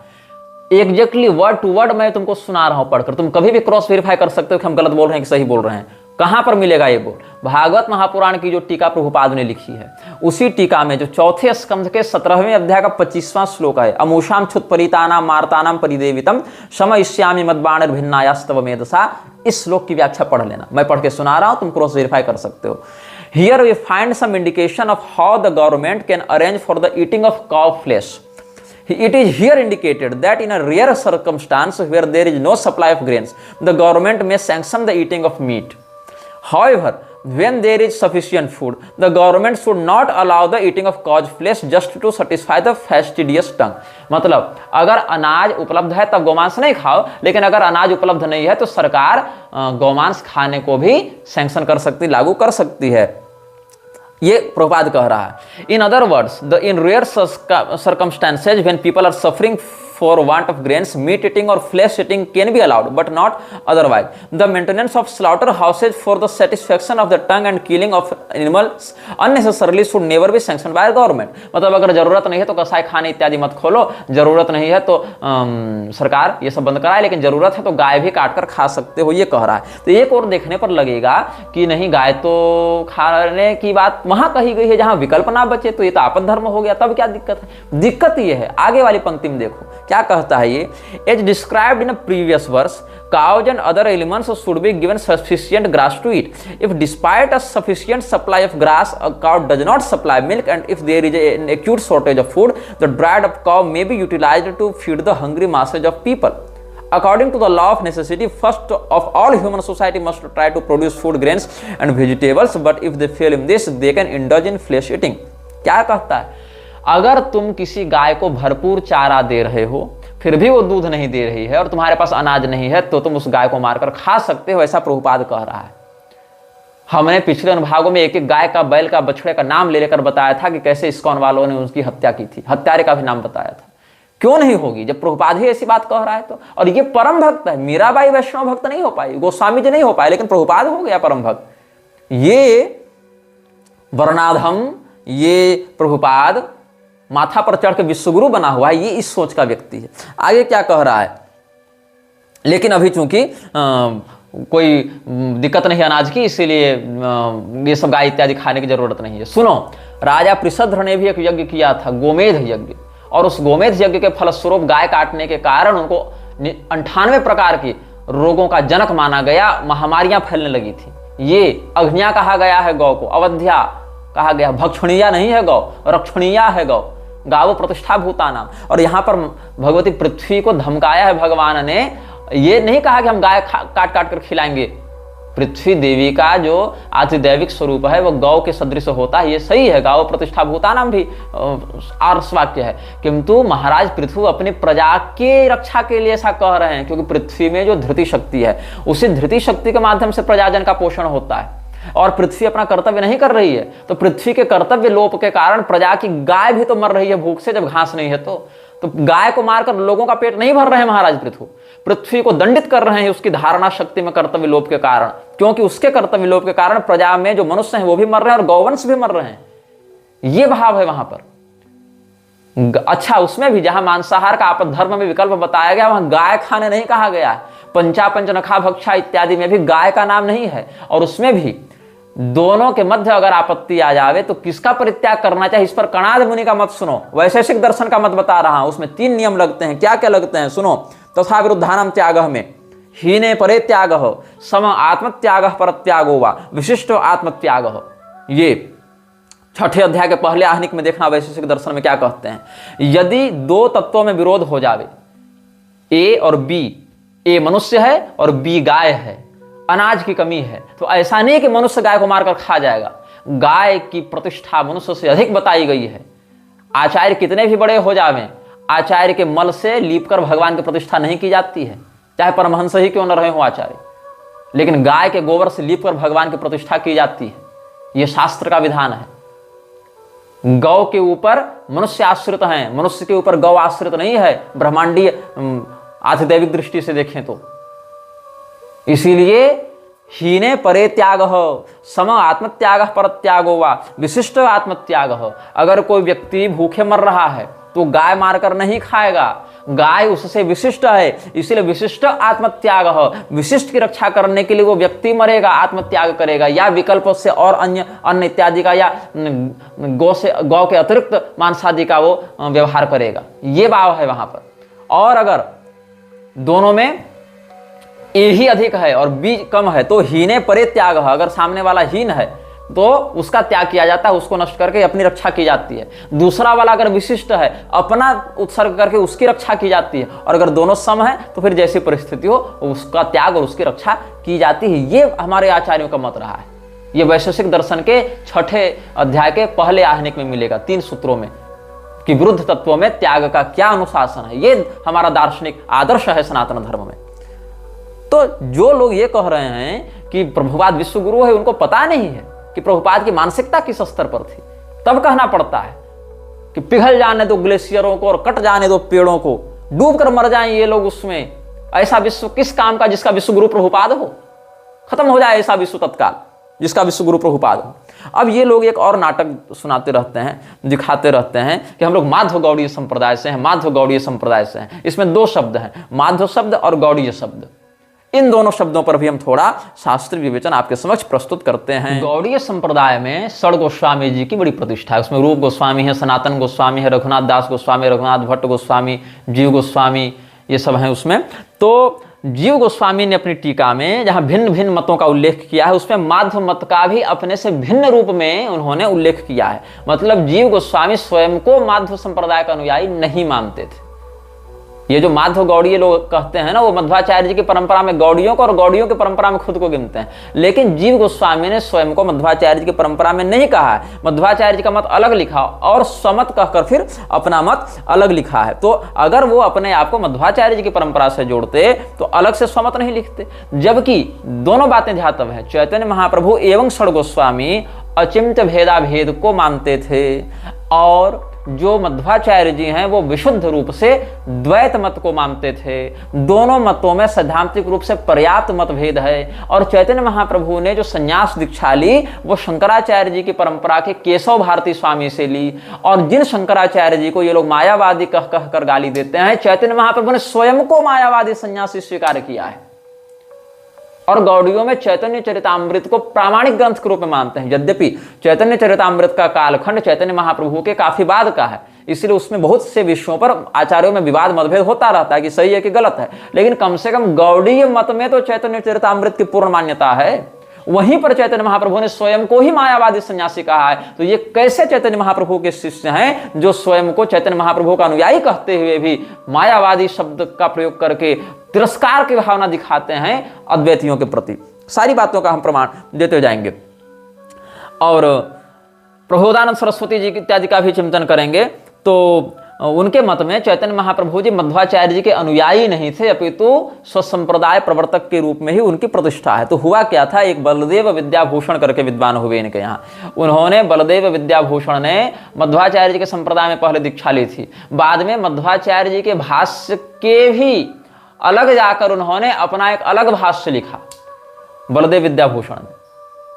एग्जैक्टली वर्ड टू वर्ड मैं तुमको सुना रहा हूं पढ़कर, तुम कभी भी क्रॉस वेरीफाई कर सकते हो कि हम गलत बोल रहे हैं कि सही बोल रहे हैं। कहां पर मिलेगा ये बोल? भागवत महापुराण की जो टीका प्रभुपाद ने लिखी है, उसी टीका में जो चौथे स्कंध के 17वें अध्याय का 25वां श्लोक है, अमूषाम छुत्परीतानाम मार्तानाम परिदेवितम शमयिष्यामि मद्बाणिर्भिन्नायास्तव मेधसा। इस श्लोक की व्याख्या पढ़ लेना, मैं पढ़ के सुना रहा हूं, तुम क्रॉस वेरीफाई कर सकते हो। Here we find some indication of how the government can arrange for the eating of cow flesh. It is here indicated that in a rare circumstance where there is no supply of grains, the government may sanction the eating of meat. However, when there is sufficient food, the government should not allow the eating of cow's flesh just to satisfy the fastidious tongue. मतलब अगर अनाज उपलब्ध है तब गौमांस नहीं खाओ, लेकिन अगर अनाज उपलब्ध नहीं है तो सरकार गौमांस खाने को भी सैंक्शन कर सकती, लागू कर सकती है। ये प्रभुपाद कह रहा है। In other words, in rare circumstances when people are suffering for want of grains, meat eating or flesh eating can be allowed, but not otherwise. The maintenance of slaughterhouses for the satisfaction of the tongue and killing of animals unnecessarily should never be sanctioned by the government. मतलब अगर जरूरत नहीं है तो कसाई खाने इत्यादि मत खोलो, जरूरत नहीं है तो सरकार ये सब बंद कराए, लेकिन जरूरत है तो गाय भी काट कर खा सकते हो, ये कह रहा है। तो एक और देखने पर लगेगा कि नहीं, गाय तो खाने की बात वहां कही गई है जहां विकल्प ना बचे, तो ये तो आपद धर्म हो गया, तब क्या दिक्कत है? दिक्कत ये है, आगे वाली पंक्ति में देखो क्या कहता है ये। As described in a previous verse, cows and other elements should be given sufficient grass to eat. If despite a sufficient supply of grass, a cow does not supply milk, and if there is an acute shortage of food, the dried up cow may be utilized to feed the hungry masses of people. According to the law of necessity, first of all human society must try to produce food, grains and vegetables, but if they fail in this, they can indulge in flesh eating. क्या कहता है? अगर तुम किसी गाय को भरपूर चारा दे रहे हो फिर भी वो दूध नहीं दे रही है और तुम्हारे पास अनाज नहीं है, तो तुम उस गाय को मारकर खा सकते हो, ऐसा प्रभुपाद कह रहा है। हमने पिछले अनुभागों में एक एक गाय का, बैल का, बछड़े का नाम ले लेकर बताया था कि कैसे इस्कॉन वालों ने उसकी हत्या की थी, हत्यारे का भी नाम बताया था। क्यों नहीं होगी जब प्रभुपाद ही ऐसी बात कह रहा है तो? और ये परम भक्त है, मीराबाई वैष्णव भक्त नहीं हो पाई, गोस्वामी जी नहीं हो पाए, लेकिन प्रभुपाद हो गया परम भक्त। ये वर्णाधम, ये प्रभुपाद माथा पर चढ़ के विश्वगुरु बना हुआ है, ये इस सोच का व्यक्ति है। आगे क्या कह रहा है? लेकिन अभी चूंकि कोई दिक्कत नहीं अनाज की, इसीलिए ये सब गाय इत्यादि खाने की जरूरत नहीं है। सुनो, राजा पृषद्र ने भी एक यज्ञ किया था, गोमेध यज्ञ, और उस गोमेध यज्ञ के फलस्वरूप गाय काटने के कारण उनको 98 प्रकार के रोगों का जनक माना गया, महामारियां फैलने लगी थी। ये अग्निया कहा गया है गौ को, अवध्या कहा गया, भक्षणीया नहीं है गौ, रक्षणीया है गौ, गावो प्रतिष्ठा भूतानाम। और यहां पर भगवती पृथ्वी को धमकाया है भगवान ने, ये नहीं कहा कि हम गाय काट काट कर खिलाएंगे। पृथ्वी देवी का जो आधिदैविक स्वरूप है वो गौ के सदृश होता है, ये सही है, गावो प्रतिष्ठा भूतानाम भी आर्ष वाक्य है, किंतु महाराज पृथ्वी अपनी प्रजा के रक्षा के लिए ऐसा कह रहे हैं, क्योंकि पृथ्वी में जो धृति शक्ति है उसी धृति शक्ति के माध्यम से प्रजाजन का पोषण होता है, और पृथ्वी अपना कर्तव्य नहीं कर रही है, तो पृथ्वी के कर्तव्य लोप के कारण प्रजा की गाय भी तो मर रही है भूख से, जब घास नहीं है तो गाय को मारकर लोगों का पेट नहीं भर रहे हैं महाराज पृथ्वी को दंडित कर रहे हैं उसकी धारणा शक्ति में कर्तव्य लोप के कारण, क्योंकि उसके कर्तव्य लोप के कारण प्रजा में जो मनुष्य हैं वो भी मर रहे हैं और गौवंश भी मर रहे हैं। ये भाव है वहां पर। अच्छा, उसमें भी जहां मांसाहार का आपद धर्म में विकल्प बताया गया वहां गाय खाने नहीं कहा गया है। पंचा पंच नखा भक्षा इत्यादि में भी गाय का नाम नहीं है, और उसमें भी दोनों के मध्य अगर आपत्ति आ जावे तो किसका परित्याग करना चाहिए, इस पर कणाद मुनि का मत सुनो, वैशेषिक दर्शन का मत बता रहा हूं। उसमें 3 नियम लगते हैं। क्या क्या लगते हैं सुनो। तथा विरुद्धानम त्याग में हीने परे त्याग सम आत्मत्याग पर त्यागो वा विशिष्ट आत्मत्याग। ये 6ठे अध्याय के पहले आहनिक में देखना वैशेषिक दर्शन में क्या कहते हैं। यदि 2 तत्वों में विरोध हो जावे, ए और बी, ए मनुष्य है और बी गाय है, अनाज की कमी है, तो ऐसा नहीं कि मनुष्य गाय को मारकर खा जाएगा। गाय की प्रतिष्ठा मनुष्य से अधिक बताई गई है। आचार्य कितने भी बड़े हो जावें, आचार्य के मल से लीपकर भगवान की प्रतिष्ठा नहीं की जाती है, चाहे परमहंस ही क्यों न रहे हो आचार्य, लेकिन गाय के गोबर से लीपकर भगवान की प्रतिष्ठा की जाती है। यह शास्त्र का विधान है। गौ के ऊपर मनुष्य आश्रित हैं, मनुष्य के ऊपर गौ आश्रित नहीं है, ब्रह्मांडीय आधिदैविक दृष्टि से देखें तो। इसीलिए हीने परे त्याग सम आत्मत्याग पर त्यागो वा विशिष्ट आत्मत्याग। अगर कोई व्यक्ति भूखे मर रहा है तो गाय मारकर नहीं खाएगा, गाय उससे विशिष्ट है, इसीलिए विशिष्ट आत्मत्याग। विशिष्ट की रक्षा करने के लिए वो व्यक्ति मरेगा, आत्मत्याग करेगा, या विकल्प से और अन्य इत्यादि का, या गौ के अतिरिक्त मांसादि का वो व्यवहार करेगा। ये भाव है वहां पर। और अगर दोनों में ए ही अधिक है और बी कम है तो हीने परे त्याग है। अगर सामने वाला हीन है तो उसका त्याग किया जाता है, उसको नष्ट करके अपनी रक्षा की जाती है। दूसरा वाला अगर विशिष्ट है, अपना उत्सर्ग करके उसकी रक्षा की जाती है। और अगर दोनों सम है तो फिर जैसी परिस्थिति हो उसका त्याग और उसकी रक्षा की जाती है। ये हमारे आचार्यों का मत रहा है। ये वैशेषिक दर्शन के 6ठे अध्याय के पहले आहनिक में मिलेगा 3 सूत्रों में, कि विरुद्ध तत्वों में त्याग का क्या अनुशासन है। ये हमारा दार्शनिक आदर्श है सनातन धर्म में। तो जो लोग ये कह रहे हैं कि प्रभुपाद विश्व गुरु है, उनको पता नहीं है कि प्रभुपाद की मानसिकता किस स्तर पर थी। तब कहना पड़ता है कि पिघल जाने दो ग्लेशियरों को और कट जाने दो पेड़ों को, डूब कर मर जाएं ये लोग उसमें। ऐसा विश्व किस काम का जिसका विश्व गुरु प्रभुपाद हो, खत्म हो जाए ऐसा विश्व तत्काल जिसका विश्व गुरु प्रभुपाद हो। अब ये लोग एक और नाटक सुनाते रहते हैं, दिखाते रहते हैं कि हम लोग माध्व गौड़ीय संप्रदाय से हैं, माध्व गौड़ीय संप्रदाय से हैं। इसमें 2 शब्द हैं, माध्व शब्द और गौड़ीय शब्द। इन दोनों शब्दों पर भी हम थोड़ा शास्त्रीय विवेचन आपके समक्ष प्रस्तुत करते हैं। गौड़ीय संप्रदाय में षड गोस्वामी जी की बड़ी प्रतिष्ठा है। उसमें रूप गोस्वामी है, सनातन गोस्वामी है, रघुनाथ दास गोस्वामी, रघुनाथ भट्ट गोस्वामी, जीव गोस्वामी, ये सब हैं उसमें। तो जीव गोस्वामी ने अपनी टीका में जहां भिन्न भिन्न मतों का उल्लेख किया है, उसमें माध्व मत का भी अपने से भिन्न रूप में उन्होंने उल्लेख किया है। मतलब जीव गोस्वामी स्वयं को माध्व संप्रदाय का अनुयायी नहीं मानते थे। ये जो माध्व गौड़ीय लोग कहते हैं ना, वो मध्वाचार्य जी की परंपरा में गौड़ियों को और गौड़ियों की परंपरा में खुद को गिनते हैं। लेकिन जीव गोस्वामी ने स्वयं को मध्वाचार्य जी की परंपरा में नहीं कहा है। मध्वाचार्य जी का मत अलग लिखा और स्वमत कहकर फिर अपना मत अलग लिखा है। तो अगर वो अपने आप को मध्वाचार्य जी की परंपरा से जोड़ते तो अलग से स्वमत नहीं लिखते। जबकि दोनों बातें ध्यातव्य है। चैतन्य महाप्रभु एवं षड गोस्वामी अचिंत्य भेदाभेद को मानते थे, और जो मध्वाचार्य जी हैं वो विशुद्ध रूप से द्वैत मत को मानते थे। दोनों मतों में सैद्धांतिक रूप से पर्याप्त मतभेद है। और चैतन्य महाप्रभु ने जो संन्यास दीक्षा ली वो शंकराचार्य जी की परंपरा के केशव भारती स्वामी से ली। और जिन शंकराचार्य जी को ये लोग मायावादी कह कर गाली देते हैं, चैतन्य महाप्रभु ने स्वयं को मायावादी सन्यासी स्वीकार किया है। और गौड़ियों में चैतन्य चरितामृत को प्रामाणिक ग्रंथ के रूप में मानते हैं। यद्यपि चैतन्य चरितामृत का कालखंड चैतन्य महाप्रभु के काफी बाद का है, इसलिए उसमें बहुत से विषयों पर आचार्यों में विवाद मतभेद होता रहता है कि सही है कि गलत है, लेकिन कम से कम गौड़ीय मत में तो चैतन्य चरितामृत की पूर्ण मान्यता है। वहीं पर चैतन्य महाप्रभु ने स्वयं को ही मायावादी सन्यासी कहा है। तो ये कैसे चैतन्य महाप्रभु के शिष्य हैं जो स्वयं को चैतन्य महाप्रभु का अनुयायी कहते हुए भी मायावादी शब्द का प्रयोग करके तिरस्कार की भावना दिखाते हैं अद्वैतियों के प्रति। सारी बातों का हम प्रमाण देते जाएंगे और प्रबोधानंद सरस्वती जी इत्यादि का भी चिंतन करेंगे। तो उनके मत में चैतन्य महाप्रभु जी मध्वाचार्य जी के अनुयायी नहीं थे, अपितु स्वसंप्रदाय प्रवर्तक के रूप में ही उनकी प्रतिष्ठा है। तो हुआ क्या था, एक बलदेव विद्याभूषण करके विद्वान हुए इनके यहाँ। उन्होंने बलदेव विद्याभूषण ने मध्वाचार्य जी के संप्रदाय में पहले दीक्षा ली थी, बाद में मध्वाचार्य जी के भाष्य के भी अलग जाकर उन्होंने अपना एक अलग भाष्य लिखा बलदेव विद्याभूषण ने।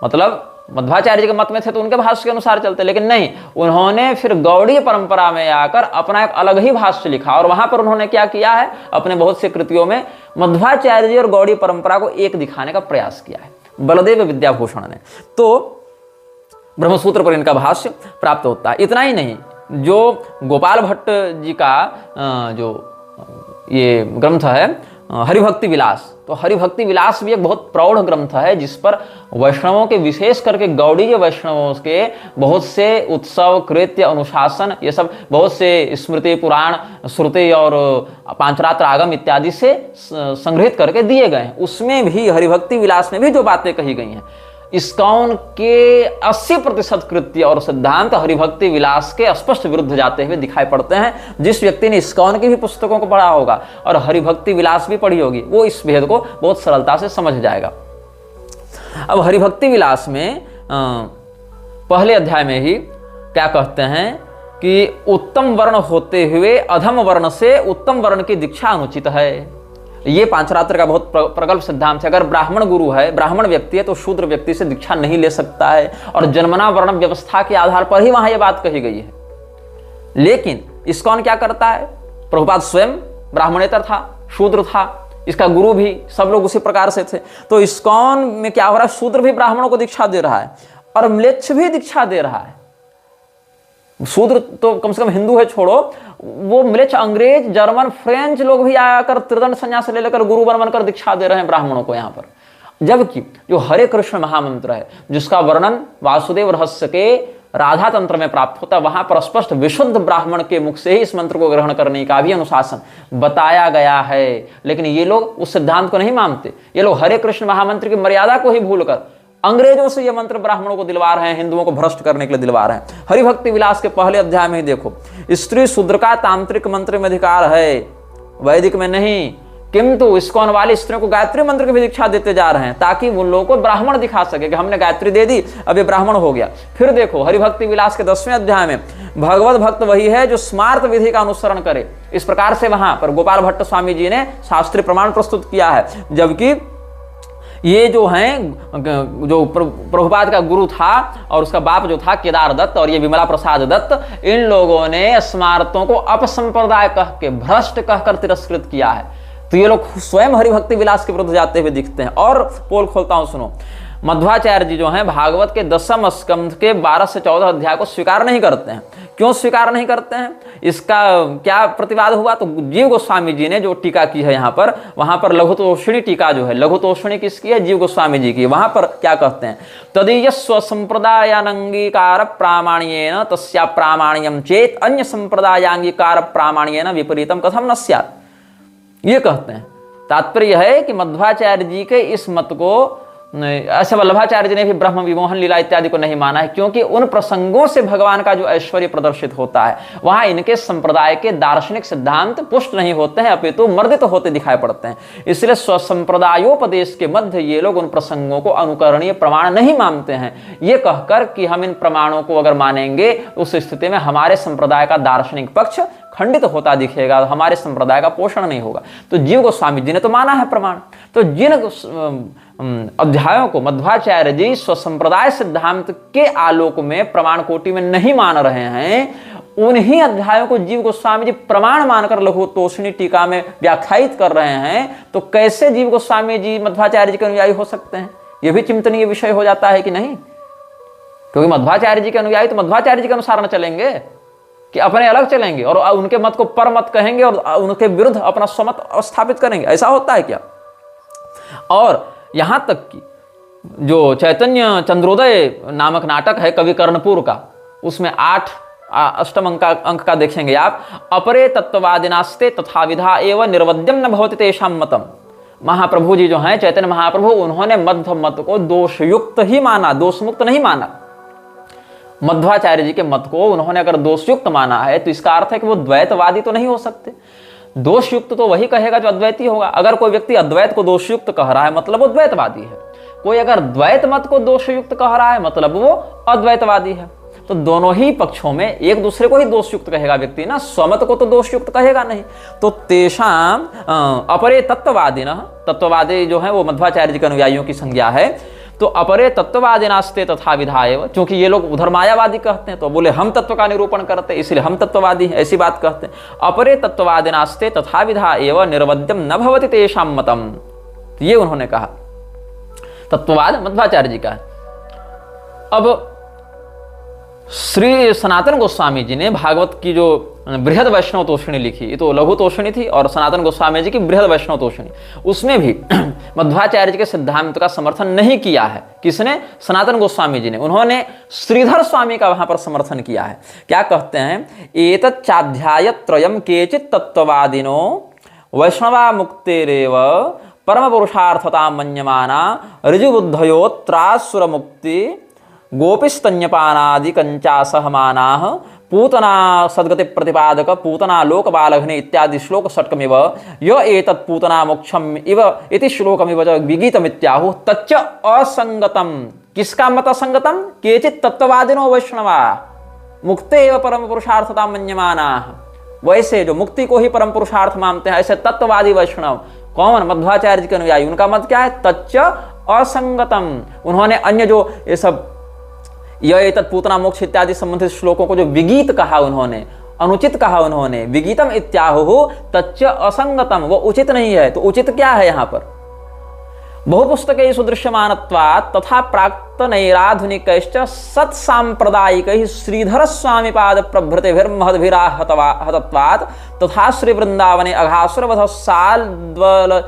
मतलब मध्वाचार्य जी के मत में थे तो उनके भाष्य के अनुसार चलते, लेकिन नहीं, उन्होंने फिर गौड़ीय परंपरा में आकर अपना एक अलग ही भाष्य लिखा और वहां पर उन्होंने क्या किया है, अपने बहुत से कृतियों में मध्वाचार्य जी और गौड़ीय परंपरा को एक दिखाने का प्रयास किया है बलदेव विद्याभूषण ने। तो ब्रह्मसूत्र पर इनका भाष्य प्राप्त होता है। इतना ही नहीं, जो गोपाल भट्ट जी का जो ये ग्रंथ है हरिभक्ति विलास, तो हरिभक्ति विलास भी एक बहुत प्रौढ़ ग्रंथ है जिस पर वैष्णवों के, विशेष करके गौड़ीय वैष्णवों के बहुत से उत्सव, कृत्य, अनुशासन, ये सब बहुत से स्मृति, पुराण, श्रुति और पांचरात्र आगम इत्यादि से संग्रहित करके दिए गए हैं। उसमें भी हरिभक्ति विलास में भी जो बातें कही गई हैं, इस्कॉन के 80% कृत्य और सिद्धांत हरिभक्ति विलास के स्पष्ट विरुद्ध जाते हुए दिखाई पड़ते हैं। जिस व्यक्ति ने इस्कॉन की भी पुस्तकों को पढ़ा होगा और हरिभक्ति विलास भी पढ़ी होगी, वो इस भेद को बहुत सरलता से समझ जाएगा। अब हरिभक्ति विलास में पहले अध्याय में ही क्या कहते हैं कि उत्तम वर्ण होते हुए अधम वर्ण से उत्तम वर्ण की दीक्षा अनुचित है। ये पांचरात्र का बहुत प्रगल्भ सिद्धांत है। अगर ब्राह्मण गुरु है, ब्राह्मण व्यक्ति है, तो शूद्र व्यक्ति से दीक्षा नहीं ले सकता है और जन्मना वर्ण व्यवस्था के आधार पर ही वहां यह बात कही गई है। लेकिन इस्कॉन क्या करता है, प्रभुपाद स्वयं ब्राह्मणेतर था, शूद्र था, इसका गुरु भी, सब लोग उसी प्रकार से थे। तो इस्कॉन में क्या हो रहा है, शूद्र भी ब्राह्मणों को दीक्षा दे रहा है और म्लेच्छ भी दीक्षा दे रहा है। शूद्र तो कम से कम हिंदू है छोड़ो, वो म्लेच्छ, अंग्रेज, जर्मन, फ्रेंच लोग भी आकर त्रिदंड संन्यास ले लेकर गुरु बनकर दीक्षा दे रहे हैं ब्राह्मणों को यहाँ पर। जबकि जो हरे कृष्ण महामंत्र है, जिसका वर्णन वासुदेव रहस्य के राधा तंत्र में प्राप्त होता है, वहां पर स्पष्ट विशुद्ध ब्राह्मण के मुख से ही इस मंत्र को ग्रहण करने का भी अनुशासन बताया गया है। लेकिन ये लोग उस सिद्धांत को नहीं मानते। ये लोग हरे कृष्ण महामंत्र की मर्यादा को ही भूलकर अंग्रेजों से ये मंत्र ब्राह्मणों को दिलवा रहे हैं, हिंदुओं को भ्रष्ट करने के लिए दिलवा रहे हैं। हरिभक्ति विलास के पहले अध्याय में ही देखो, स्त्री शूद्र का तांत्रिक मंत्र में अधिकार है, वैदिक में नहीं, किंतु इस्कॉन वाले स्त्रियों को गायत्री मंत्र की भी दीक्षा देते जा रहे हैं ताकि उन लोगों को ब्राह्मण दिखा सके कि हमने गायत्री दे दी, अब ये ब्राह्मण हो गया। फिर देखो हरिभक्ति विलास के 10वें अध्याय में, भगवत भक्त वही है जो स्मार्त विधि का अनुसरण करे। इस प्रकार से वहां पर गोपाल भट्ट स्वामी जी ने शास्त्रीय प्रमाण प्रस्तुत किया है। जबकि ये जो हैं, जो प्रभुपाद का गुरु था और उसका बाप जो था केदार दत्त और ये विमला प्रसाद दत्त, इन लोगों ने स्मार्तों को अपसंप्रदाय कह के, भ्रष्ट कहकर तिरस्कृत किया है। तो ये लोग स्वयं हरिभक्ति विलास के विरुद्ध जाते हुए दिखते हैं। और पोल खोलता हूं, सुनो, मध्वाचार्य जी जो हैं भागवत के 10वें स्कंध के 12 से 14 अध्याय को स्वीकार नहीं करते हैं। क्यों स्वीकार नहीं करते हैं, इसका क्या प्रतिवाद हुआ? तो जीव गोस्वामी जी ने जो टीका की है यहाँ पर, वहां पर लघुतोषिणी टीका जो है, लघुतोषिणी किसकी है? जीव गोस्वामी जी की। वहां पर क्या कहते हैं, तदीय स्वसंप्रदायानंगीकार प्रामाण्येन तस्या प्रामाण्यम चेत अन्य संप्रदायांगीकार प्रामाण्येन विपरीतम कथम न स्यात्। ये कहते हैं, तात्पर्य है कि मध्वाचार्य जी के इस मत को, ऐसे वल्लभाचार्य जी ने भी ब्रह्म विमोहन लीला इत्यादि को नहीं माना है, क्योंकि उन प्रसंगों से भगवान का जो ऐश्वर्य प्रदर्शित होता है वहां इनके संप्रदाय के दार्शनिक सिद्धांत पुष्ट नहीं होते हैं, अपितु मर्दित होते दिखाई पड़ते हैं। इसलिए स्वसंप्रदायोपदेश के मध्य ये लोग उन प्रसंगों को अनुकरणीय प्रमाण नहीं मानते हैं। ये कहकर कि हम इन प्रमाणों को अगर मानेंगे उस स्थिति में हमारे संप्रदाय का दार्शनिक पक्ष खंडित होता दिखेगा, हमारे संप्रदाय का पोषण नहीं होगा। तो जीव गोस्वामी जी ने तो माना है प्रमाण। तो जिन अध्यायों को मध्वाचार्य जी स्वसंप्रदाय सिद्धांत के आलोक में प्रमाण कोटि में नहीं मान रहे हैं, उन्हीं अध्यायों को जीव गोस्वामी जी प्रमाण मानकर लघुतोषिणी टीका में व्याख्यायित कर रहे हैं। तो कैसे जीव गोस्वामी जी मध्वाचार्य जी के अनुयायी हो सकते हैं? यह भी चिंतनीय विषय हो जाता है कि नहीं? क्योंकि मध्वाचार्य जी के अनुयायी तो मध्वाचार्य जी के अनुसार न चलेंगे। कि अपने अलग चलेंगे और उनके मत को पर मत कहेंगे और उनके विरुद्ध अपना स्वमत स्थापित करेंगे? ऐसा होता है क्या? और यहां तक कि जो चैतन्य चंद्रोदय नामक नाटक है कवि कर्णपुर का, उसमें अष्टम अंक का देखेंगे आप, अपरे तत्ववादिनास्ते तथा विधा एवं निर्वद्यम न भवति तेषां मतम। महाप्रभु जी जो हैं चैतन्य महाप्रभु, उन्होंने मध्व मत को दोषयुक्त ही माना, दोषमुक्त नहीं माना। मध्वाचार्य जी के मत को उन्होंने अगर दोषयुक्त माना है तो इसका अर्थ है कि वो द्वैतवादी तो नहीं हो सकते। दोषयुक्त तो वही कहेगा जो अद्वैती होगा। अगर कोई व्यक्ति अद्वैत को दोषयुक्त कह रहा है मतलब वो द्वैतवादी है, कोई अगर द्वैत मत को दोषयुक्त कह रहा है मतलब वो अद्वैतवादी है। तो दोनों ही पक्षों में एक दूसरे को ही दोषयुक्त कहेगा व्यक्ति ना, स्वमत को तो दोषयुक्त कहेगा नहीं। तो तेषाम अपरे तत्ववादी न, तत्ववादी जो है वो मध्वाचार्य जी के अनुयायियों की संज्ञा है। तो अपरे तत्ववादिनास्ते तथा विधाएव, क्योंकि ये लोग उधर मायावादी कहते हैं तो बोले हम तत्व का निरूपण करते हैं इसलिए हम तत्ववादी हैं, ऐसी बात कहते हैं। अपरे तत्ववादिनास्ते तथा विधाएव निर्वद्यम न भवति तेषां मतम, ये उन्होंने कहा। तत्ववाद मध्वाचार्य जी का है। अब श्री सनातन गोस्वामी जी ने भागवत की जो बृहद वैष्णव तोषणी लिखी, ये तो लघु तोषणी थी, और सनातन गोस्वामी जी की बृहद वैष्णव तोषणी, उसमें भी मध्वाचार्य जी के सिद्धांत का समर्थन नहीं किया है। किसने? सनातन गोस्वामी जी ने। उन्होंने श्रीधर स्वामी का वहां पर समर्थन किया है। क्या कहते हैं? एतच्चाध्याय त्रयम केचित् तत्ववादिनो वैष्णवा मुक्तेरेव परम पुरुषार्थता मन्यमाना ऋजुबुद्धयोत्रासुर मुक्ति गोपिस्तन्यपानादि कंचा सहमानाः पूतना सद्गति प्रतिपादक पूतना लोक बालघ्ने इत्यादि श्लोक षट्कमिव य एतत् पूतना मोक्षम इव इति श्लोकमिव च विगीतमित्याहुः तच्च असंगतम। किसका मत असंगतम? केचित् तत्ववादिनो वैष्णवा मुक्ते एव परम पुरुषार्थता मन्यमानाः, वैसे जो मुक्ति को ही परम पुरुषार्थ मानते हैं ऐसे तत्ववादी वैष्णव। कौन? मध्वाचार्य जी के अनुयायी। उनका मत क्या है? तच्च असंगतम। उन्होंने अन्य जो ये सब यह तत्पूतना मोक्ष इत्यादि संबंधित श्लोकों को जो विगीत कहा, उन्होंने अनुचित कहा, उन्होंने विगीतम इत्याहुः तच्च असंगतम, वो उचित नहीं है। तो उचित क्या है यहाँ पर? बहुपुस्तकै सुदृश्यमानत्वात् तथा प्राक्तनैराधुनिकैश्च सत्साम्प्रदायिकैः श्रीधर स्वामी पाद प्रभृतिभिर्महद्भिराहतत्वात् तथा श्री वृंदावने अघासुरवध साल्द्वल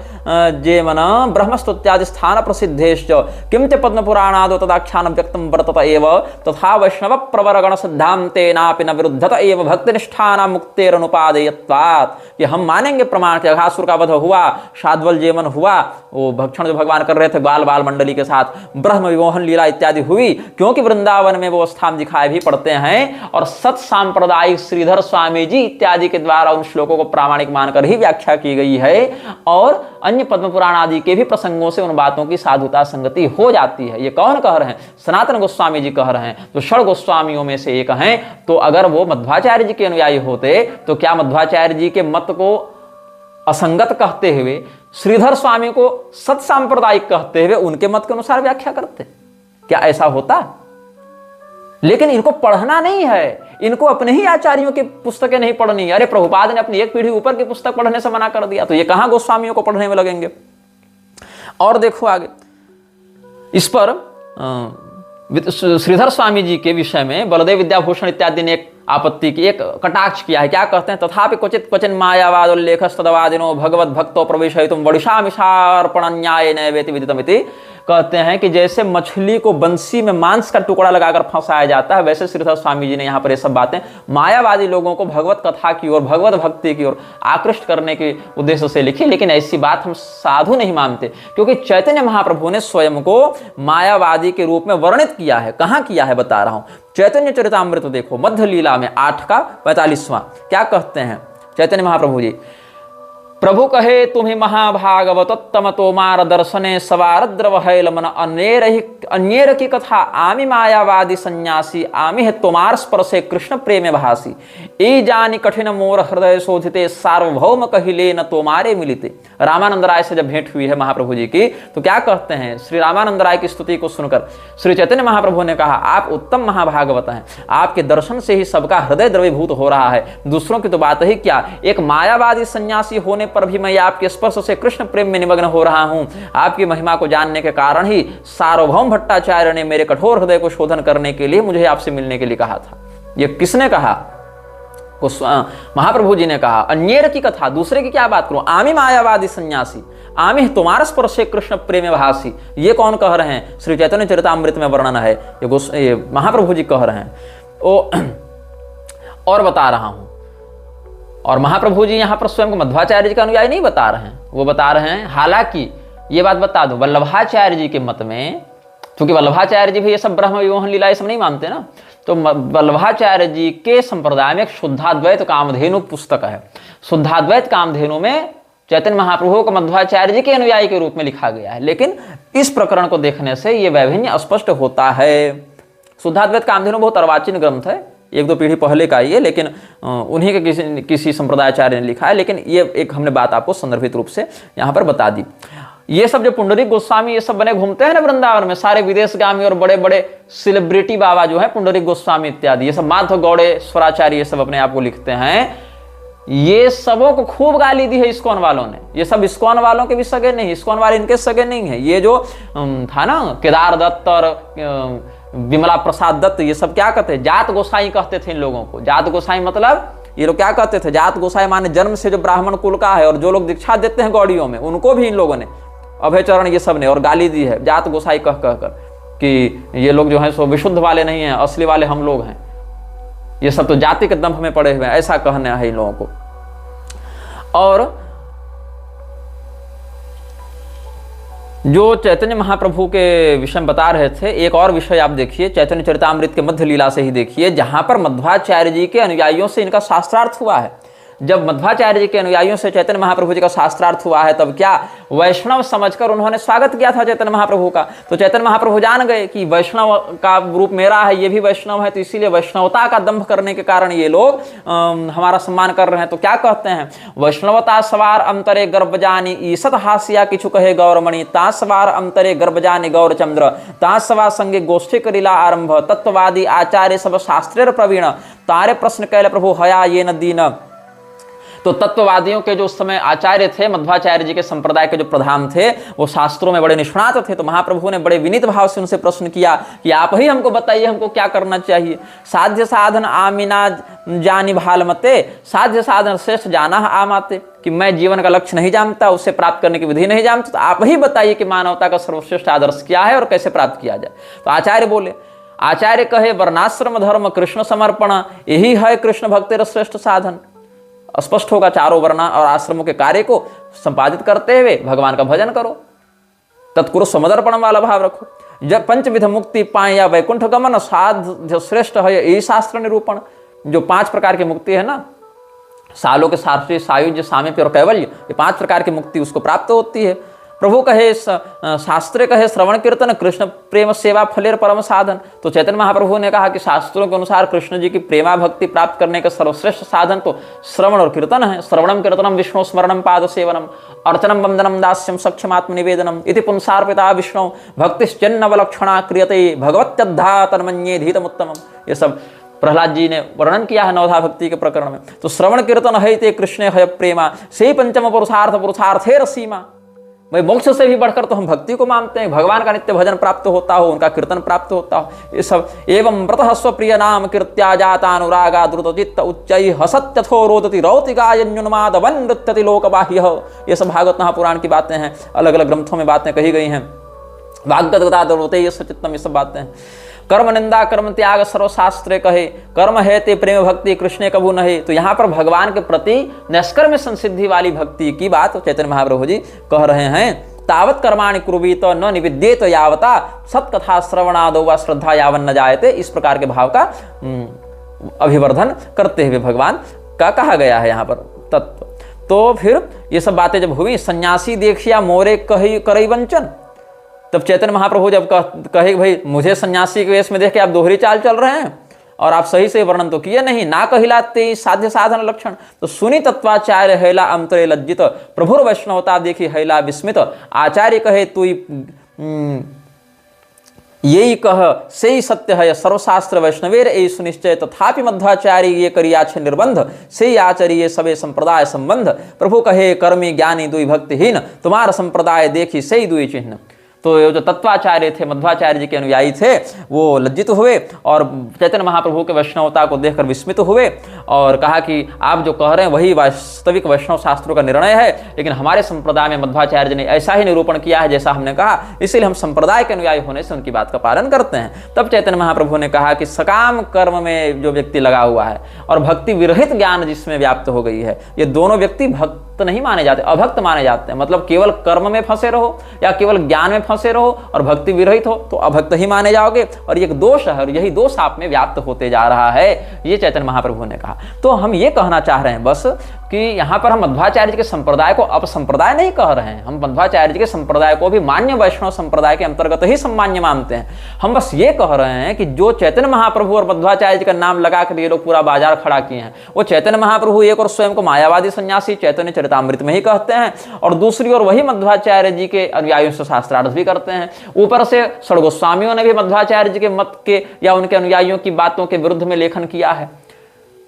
जेमन ब्रह्मस्तुत्यादि स्थान प्रसिद्धेश्च किं च पद्मपुराणादो तदाख्यानं व्यक्तं वर्तत एव तथा वैष्णव प्रवरगण सिद्धान्तेनापि न विरुद्धत एव भक्तिनिष्ठानां मुक्तेरनुपादेयत्वात्। कि हम मानेंगे प्रमाण के अघासुर का वध हुआ, शाद्वल जेमन हुआ, वो भक्षण जो भगवान कर रहे थे बाल बाल मंडली के साथ, ब्रह्म विमोहन लीला इत्यादि हुई, क्योंकि वृंदावन में वो स्थान दिखाए भी पड़ते हैं। और सत सांप्रदायिक श्रीधर स्वामी जी इत्यादि के द्वारा उन श्लोकों को प्रामाणिक मानकर ही व्याख्या की गई है। और अन्य पद्म पुराण आदि के भी प्रसंगों से उन बातों की साधुता संगति हो जाती है। ये कौन कह रहे हैं? सनातन गोस्वामी जी कह रहे हैं, जो षड गोस्वामियों में से एक हैं। तो अगर वो मध्वाचार्य जी के अनुयायी होते तो क्या मध्वाचार्य जी के मत को असंगत कहते हुए श्रीधर स्वामी को सत सांप्रदायिक कहते हुए उनके मत के अनुसार व्याख्या करते? क्या ऐसा होता? लेकिन इनको पढ़ना नहीं है, इनको अपने ही आचार्यों की पुस्तकें नहीं पढ़नी है। अरे प्रभुपाद ने अपनी एक पीढ़ी ऊपर की पुस्तक पढ़ने से मना कर दिया, तो ये कहां गोस्वामियों को पढ़ने में लगेंगे? और देखो आगे, इस पर श्रीधर स्वामी जी के विषय में बलदेव विद्याभूषण इत्यादि ने एक आपत्ति की, एक कटाक्ष किया है। क्या कहते हैं? तथापि क्वचित क्वचिन मायावाद उल्लेखस्तदवादिनो भगवत भक्तो प्रवेशयितुं वडिशामिषार्पण न्याय नैवेति विदितमिति। कहते हैं कि जैसे मछली को बंसी में मांस का टुकड़ा लगाकर फंसाया जाता है, वैसे श्रीधर स्वामी जी ने यहाँ पर ये सब बातें मायावादी लोगों को भगवत कथा की ओर, भगवत भक्ति की ओर आकृष्ट करने के उद्देश्य से लिखी। लेकिन ऐसी बात हम साधु नहीं मानते, क्योंकि चैतन्य महाप्रभु ने स्वयं को मायावादी के रूप में वर्णित किया है। कहाँ किया है? बता रहा हूं। चैतन्य चरितामृत देखो, मध्य लीला में 8 का 45वां। क्या कहते हैं चैतन्य महाप्रभु जी? प्रभु कहे तुम्हें महाभागवतोत्तम तोमार दर्शने सवारद्रवहैल मन अन्येर की कथा आमी मायावादी सन्यासी आमी है तोमार स्पर्शे कृष्ण प्रेम भासी ई जानी कठिन मोर हृदय शोधिते सार्वभौम कहिले न तोमारे मिलिते। रामानंद राय से जब भेंट हुई है महाप्रभु जी की, तो क्या कहते हैं? श्री रामानंद राय की स्तुति को सुनकर श्री चैतन्य महाप्रभु ने कहा, आप उत्तम महाभागवत हैं, आपके दर्शन से ही सबका हृदय द्रवीभूत हो रहा है, दूसरों की तो बात ही क्या। एक मायावादी सन्यासी होने पर भी मैं आपके स्पर्श से कृष्ण प्रेम में निमग्न हो रहा हूं। आपकी महिमा को जानने के कारण ही सार्वभौम भट्टाचार्य ने मेरे कठोर हृदय को शोधन करने के लिए मुझे आपसे मिलने के लिए कहा था। यह किसने कहा? महाप्रभु जी ने कहा, अन्येर की कथा, दूसरे की क्या बात करूं, आमी मायावादी सन्यासी, आमी तुम्हारा स्पर्शे कृष्ण प्रेम भासी। ये कौन कह रहे हैं? श्री चैतन्य चरितामृत में वर्णन है, ये महाप्रभु जी कह रहे हैं। और बता रहा हूं, और महाप्रभु जी यहां पर स्वयं को मध्वाचार्य जी का अनुयायी नहीं बता रहे हैं, वो बता रहे हैं, हालांकि ये बात बता दो, वल्लभाचार्य जी के मत में, क्योंकि वल्लभाचार्य जी भी ये सब ब्रह्म विमोहन लीला ये सब नहीं मानते ना, तो वल्लभाचार्य जी के संप्रदाय में एक शुद्धाद्वैत कामधेनु पुस्तक है। शुद्धाद्वैत कामधेनु में चैतन्य महाप्रभु को मध्वाचार्य जी के अनुयायी के रूप में लिखा गया है, लेकिन इस प्रकरण को देखने से यह वैभिन्न स्पष्ट होता है। शुद्धाद्वैत कामधेनु बहुत अर्वाचीन ग्रंथ है, 1-2 पीढ़ी पहले का ये, लेकिन उन्हीं के किसी संप्रदायाचार्य ने लिखा है, लेकिन ये एक हमने बात आपको संदर्भित रूप से यहाँ पर बता दी। ये सब जो पुंडरीक गोस्वामी ये सब बने घूमते हैं ना वृंदावन में, सारे विदेशगामी और बड़े बड़े सेलिब्रिटी बाबा जो है, पुंडरीक गोस्वामी इत्यादि, ये सब माधव गौड़े स्वराचार्य ये सब अपने आप को लिखते हैं, ये सबों को खूब गाली दी है इस्कॉन वालों ने। ये सब इस्कॉन वालों के भी सगे नहीं, इस्कॉन वाले इनके सगे नहीं है। ये जो था ना केदार दत्त और विमला प्रसाद दत्त, ये सब क्या कहते हैं, जात गोसाई कहते थे इन लोगों को। जात गोसाई मतलब ये लोग क्या कहते थे, जात गोसाई माने जन्म से जो ब्राह्मण कुल का है, और जो लोग दीक्षा देते हैं गौड़ियों में, उनको भी इन लोगों ने, अभयचरण ये सब ने, और गाली दी है जात गोसाई कह कर कि ये लोग जो है सो विशुद्ध वाले नहीं हैं, असली वाले हम लोग हैं, ये सब तो जाति के दंभ में पड़े हुए हैं, ऐसा कहना है इन लोगों को। और जो चैतन्य महाप्रभु के विषय में बता रहे थे, एक और विषय आप देखिए चैतन्य चरितामृत के मध्य लीला से ही देखिए, जहां पर मध्वाचार्य जी के अनुयायियों से इनका शास्त्रार्थ हुआ है। जब मध्वाचार्य जी के अनुयायियों से चैतन्य महाप्रभु जी का शास्त्रार्थ हुआ है, तब क्या वैष्णव समझकर उन्होंने स्वागत किया था चैतन्य महाप्रभु का। तो चैतन्य महाप्रभु जान गए कि वैष्णव का रूप मेरा है, ये भी वैष्णव है, तो इसीलिए वैष्णवता का दंभ करने के कारण ये लोग हमारा सम्मान कर रहे हैं। तो क्या कहते हैं, वैष्णवता सवार अंतरे गर्भजानी ईसत हास्या किछु कहे गौरमणि, ता सवार अंतरे गर्भजानी गौरचंद्र, ता सवा संगे गोष्ठी करिला आरंभ, तत्ववादी आचार्य सब शास्त्रेर प्रवीण, तारे प्रश्न कैल प्रभु हया ये न दीन। तो तत्ववादियों के जो उस समय आचार्य थे, मध्वाचार्य जी के संप्रदाय के जो प्रधान थे, वो शास्त्रों में बड़े निष्णात थे। तो महाप्रभु ने बड़े विनीत भाव से उनसे प्रश्न किया कि आप ही हमको बताइए, हमको क्या करना चाहिए। साध्य साधन आमिना जानी भालमते, साध्य साधन श्रेष्ठ जाना आमाते, कि मैं जीवन का लक्ष्य नहीं जानता, उससे प्राप्त करने की विधि नहीं जानता, तो आप ही बताइए कि मानवता का सर्वश्रेष्ठ आदर्श क्या है और कैसे प्राप्त किया जाए। तो आचार्य बोले, आचार्य कहे वर्णाश्रम धर्म कृष्ण समर्पण, यही है कृष्ण भक्ति श्रेष्ठ साधन। स्पष्ट होगा, चारों वर्ण और आश्रमों के कार्य को संपादित करते हुए भगवान का भजन करो, तत्कुरु समर्पण वाला भाव रखो। जब पंचविध मुक्ति पाए या वैकुंठ गमन, साध श्रेष्ठ है यही शास्त्र निरूपण। जो 5 प्रकार की मुक्ति है ना, सालों के सार्थी, सायुज्य, सामीप्य और कैवल्य, ये 5 प्रकार की मुक्ति उसको प्राप्त होती है। प्रभु कहे शास्त्रे कहे श्रवण कीर्तन कृष्ण प्रेम सेवा फलेर परम साधन। तो चैतन्य महाप्रभु ने कहा कि शास्त्रों के अनुसार कृष्ण जी की प्रेमा भक्ति प्राप्त करने का सर्वश्रेष्ठ साधन तो श्रवण और कीर्तन है। श्रवणम कीर्तनम विष्णु स्मरणम पाद सेवनम अर्चनम वंदनम दास्यम सक्षमात्म निवेदनम इति पुंसार्पिता विष्णु भक्तिश्चन्नवलक्षणा क्रियते भगवत्यद्धा तन्मन्ये धीतमुत्तमम। ये सब प्रहलाद जी ने वर्णन किया है नवधा भक्ति के प्रकरण में। तो श्रवण कीर्तन है ते कृष्ण है प्रेमा, से पंचम पुरुषार्थे सीमा। भाई मोक्ष से भी बढ़कर तो हम भक्ति को मानते हैं, भगवान का नित्य भजन प्राप्त होता हो, उनका कीर्तन प्राप्त होता हो, ये सब। एवं व्रतः स्वप्रिय नाम कीर्त्या जातानुरागा द्रुतचित्त उच्चै हसत्यथो रोदति रौति गायन्युन्माद वन नृत्यति लोकबाह्यः। ये सब भागवत महापुराण की बातें हैं, अलग अलग ग्रंथों में बातें कही गई हैं। वाग्गदगता द्रुते ये सचित्तम, ये सब बातें हैं। कर्म निंदा कर्म त्याग सर्वशास्त्रे कहे, कर्म है ते प्रेम भक्ति कृष्ण कबू नहे। तो यहाँ पर भगवान के प्रति निष्कर्म संसिद्धि वाली भक्ति की बात चैतन्य महाप्रभु जी कह रहे हैं। तावत कर्माणि कुर्वीत न निविद्येत यावता सत्कथा श्रवणादो व श्रद्धा यावन न जायते। इस प्रकार के भाव का अभिवर्धन करते हुए भगवान का कहा गया है यहाँ पर तत्व। तो फिर ये सब बातें जब हुई, सन्यासी देखिया मोरे कही करई वंचन, तब चैतन्य महाप्रभु जब कहे भाई मुझे सन्यासी के वेश में देख के आप दोहरी चाल चल रहे हैं और आप सही से वर्णन तो किए नहीं, ना कहिलाते साध्य साधन लक्षण। तो सुनी तत्वाचार्य हैला अंतरे लज्जित, प्रभुर वैष्णवता देखी हैला विस्मित। आचार्य कहे तू यही कह से सत्य है सर्वशास्त्र वैष्णवेर ए सुनिश्चय, तथापि मध्वाचार्य ये करिया छे निर्बंध, से आचर्य सबे संप्रदाय संबंध। प्रभु कहे कर्मी ज्ञानी दुई भक्तिहीन, तुम्हारा संप्रदाय देखी सही दुई चिन्ह। तो ये जो तत्वाचार्य थे, मध्वाचार्य जी के अनुयायी थे, वो लज्जित हुए और चैतन्य महाप्रभु के वैष्णवता को देखकर विस्मित हुए और कहा कि आप जो कह रहे हैं वही वास्तविक वैष्णव शास्त्रों का निर्णय है, लेकिन हमारे संप्रदाय में मध्वाचार्य जी ने ऐसा ही निरूपण किया है जैसा हमने कहा, इसलिए हम संप्रदाय के अनुयायी होने से उनकी बात का पालन करते हैं। तब चैतन्य महाप्रभु ने कहा कि सकाम कर्म में जो व्यक्ति लगा हुआ है और भक्ति विरहित ज्ञान जिसमें व्याप्त हो गई है, ये दोनों व्यक्ति भक्त नहीं माने जाते, अभक्त माने जाते हैं। मतलब केवल कर्म में फंसे रहो या केवल ज्ञान में फंसे रहो और भक्ति विरहित हो तो अभक्त ही माने जाओगे, और ये एक दोष है और यही दोष आप में व्याप्त होते जा रहा है, ये चैतन्य महाप्रभु ने कहा। तो हम ये कहना चाह रहे हैं बस कि यहाँ पर हम मध्वाचार्य जी के संप्रदाय को अपसंप्रदाय नहीं कह रहे हैं, हम मध्वाचार्य जी के संप्रदाय को भी मान्य वैष्णव संप्रदाय के अंतर्गत ही सम्मान्य मानते हैं। हम बस ये कह रहे हैं कि जो चैतन्य महाप्रभु और मध्वाचार्य जी का नाम लगाकर ये लोग पूरा बाजार खड़ा किए हैं, वो चैतन्य महाप्रभु एक और स्वयं को मायावादी सन्यासी चैतन्य चरितामृत में ही कहते हैं, और दूसरी ओर वही मध्वाचार्य जी के अनुयायियों से शास्त्रार्थ भी करते हैं। ऊपर से षड गोस्वामियों ने भी मध्वाचार्य जी के मत के या उनके अनुयायियों की बातों के विरुद्ध में लेखन किया है।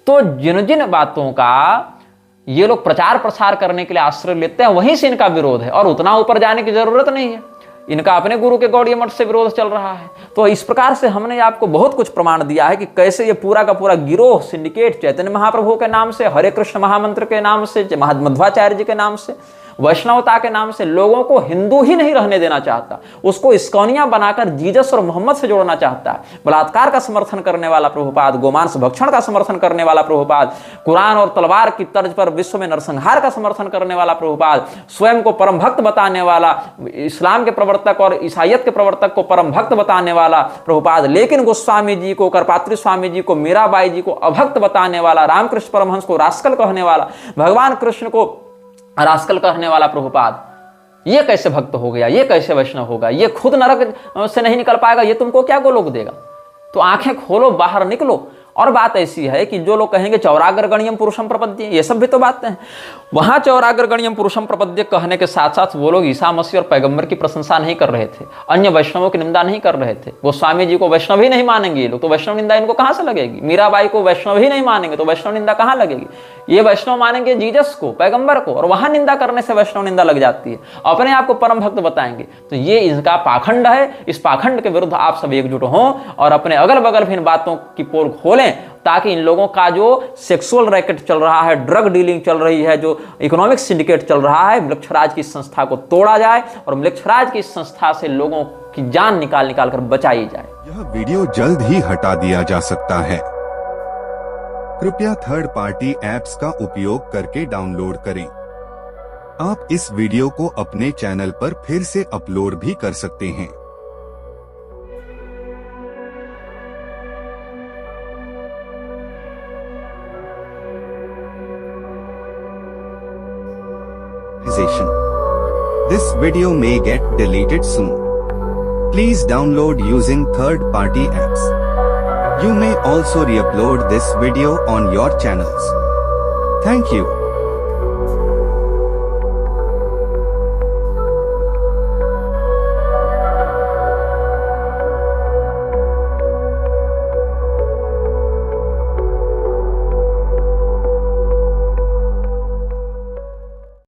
तो जिन जिन बातों का ये लोग प्रचार प्रसार करने के लिए आश्रय लेते हैं वहीं से इनका विरोध है, और उतना ऊपर जाने की जरूरत नहीं है। इनका अपने गुरु के गौड़ीय मठ से विरोध चल रहा है। तो इस प्रकार से हमने आपको बहुत कुछ प्रमाण दिया है कि कैसे ये पूरा का पूरा गिरोह सिंडिकेट चैतन्य महाप्रभु के नाम से, हरे कृष्ण महामंत्र के नाम से, मध्वाचार्य जी के नाम से, वैष्णवता के नाम से लोगों को हिंदू ही नहीं रहने देना चाहता, उसको इस्कॉनिया बनाकर जीसस और मोहम्मद से जोड़ना चाहता है। बलात्कार का समर्थन करने वाला प्रभुपाद, गोमांस भक्षण का समर्थन करने वाला प्रभुपाद, कुरान और तलवार की तर्ज पर विश्व में नरसंहार का समर्थन करने वाला प्रभुपाद, स्वयं को परम भक्त बताने वाला, इस्लाम के प्रवर्तक और ईसाइयत के प्रवर्तक को परम भक्त बताने वाला प्रभुपाद, लेकिन गोस्वामी जी को, करपात्री स्वामी जी को, मीराबाई जी को अभक्त बताने वाला, रामकृष्ण परमहंस को रास्कल कहने वाला, भगवान कृष्ण को रास्कल कहने वाला प्रभुपाद, ये कैसे भक्त हो गया, ये कैसे वैष्णव होगा, ये खुद नरक से नहीं निकल पाएगा, ये तुमको क्या गोलोक देगा। तो आंखें खोलो, बाहर निकलो। और बात ऐसी है कि जो लोग कहेंगे चौराग्रगण्यम पुरुषम प्रपद्य, ये सब भी तो बातें हैं। वहां चौराग्रगण्यम पुरुषम प्रपद्य कहने के साथ साथ वो लोग ईसा मसीह और पैगंबर की प्रशंसा नहीं कर रहे थे, अन्य वैष्णवों की निंदा नहीं कर रहे थे। गोस्वामी जी को वैष्णव ही नहीं मानेंगे ये लोग, तो वैष्णव निंदा इनको कहां से लगेगी। मीराबाई को वैष्णव ही नहीं मानेंगे तो वैष्णव निंदा कहां लगेगी। ये वैष्णव मानेंगे जीसस को, पैगंबर को, और वहां निंदा करने से वैष्णव निंदा लग जाती है। अपने आप को परम भक्त बताएंगे, तो ये इसका पाखंड है। इस पाखंड के विरुद्ध आप सब एकजुट हों और अपने अगल बगल भी इन बातों की पोल खोलें, ताकि इन लोगों का जो सेक्सुअल रैकेट चल रहा है, ड्रग डीलिंग चल रही है, जो इकोनॉमिक सिंडिकेट चल रहा है, मृक्षराज की संस्था को तोड़ा जाए और मृक्षराज की संस्था से लोगों की जान निकाल कर बचाई जाए। यह वीडियो जल्द ही हटा दिया जा सकता है। कृपया थर्ड पार्टी ऐप्स का उपयोग करके डाउनलोड करें। आप इस वीडियो को अपने चैनल पर फिर से अपलोड भी कर सकते हैं। This video may get deleted soon. Please download using third-party apps. You may also re-upload this video on your channels. Thank you.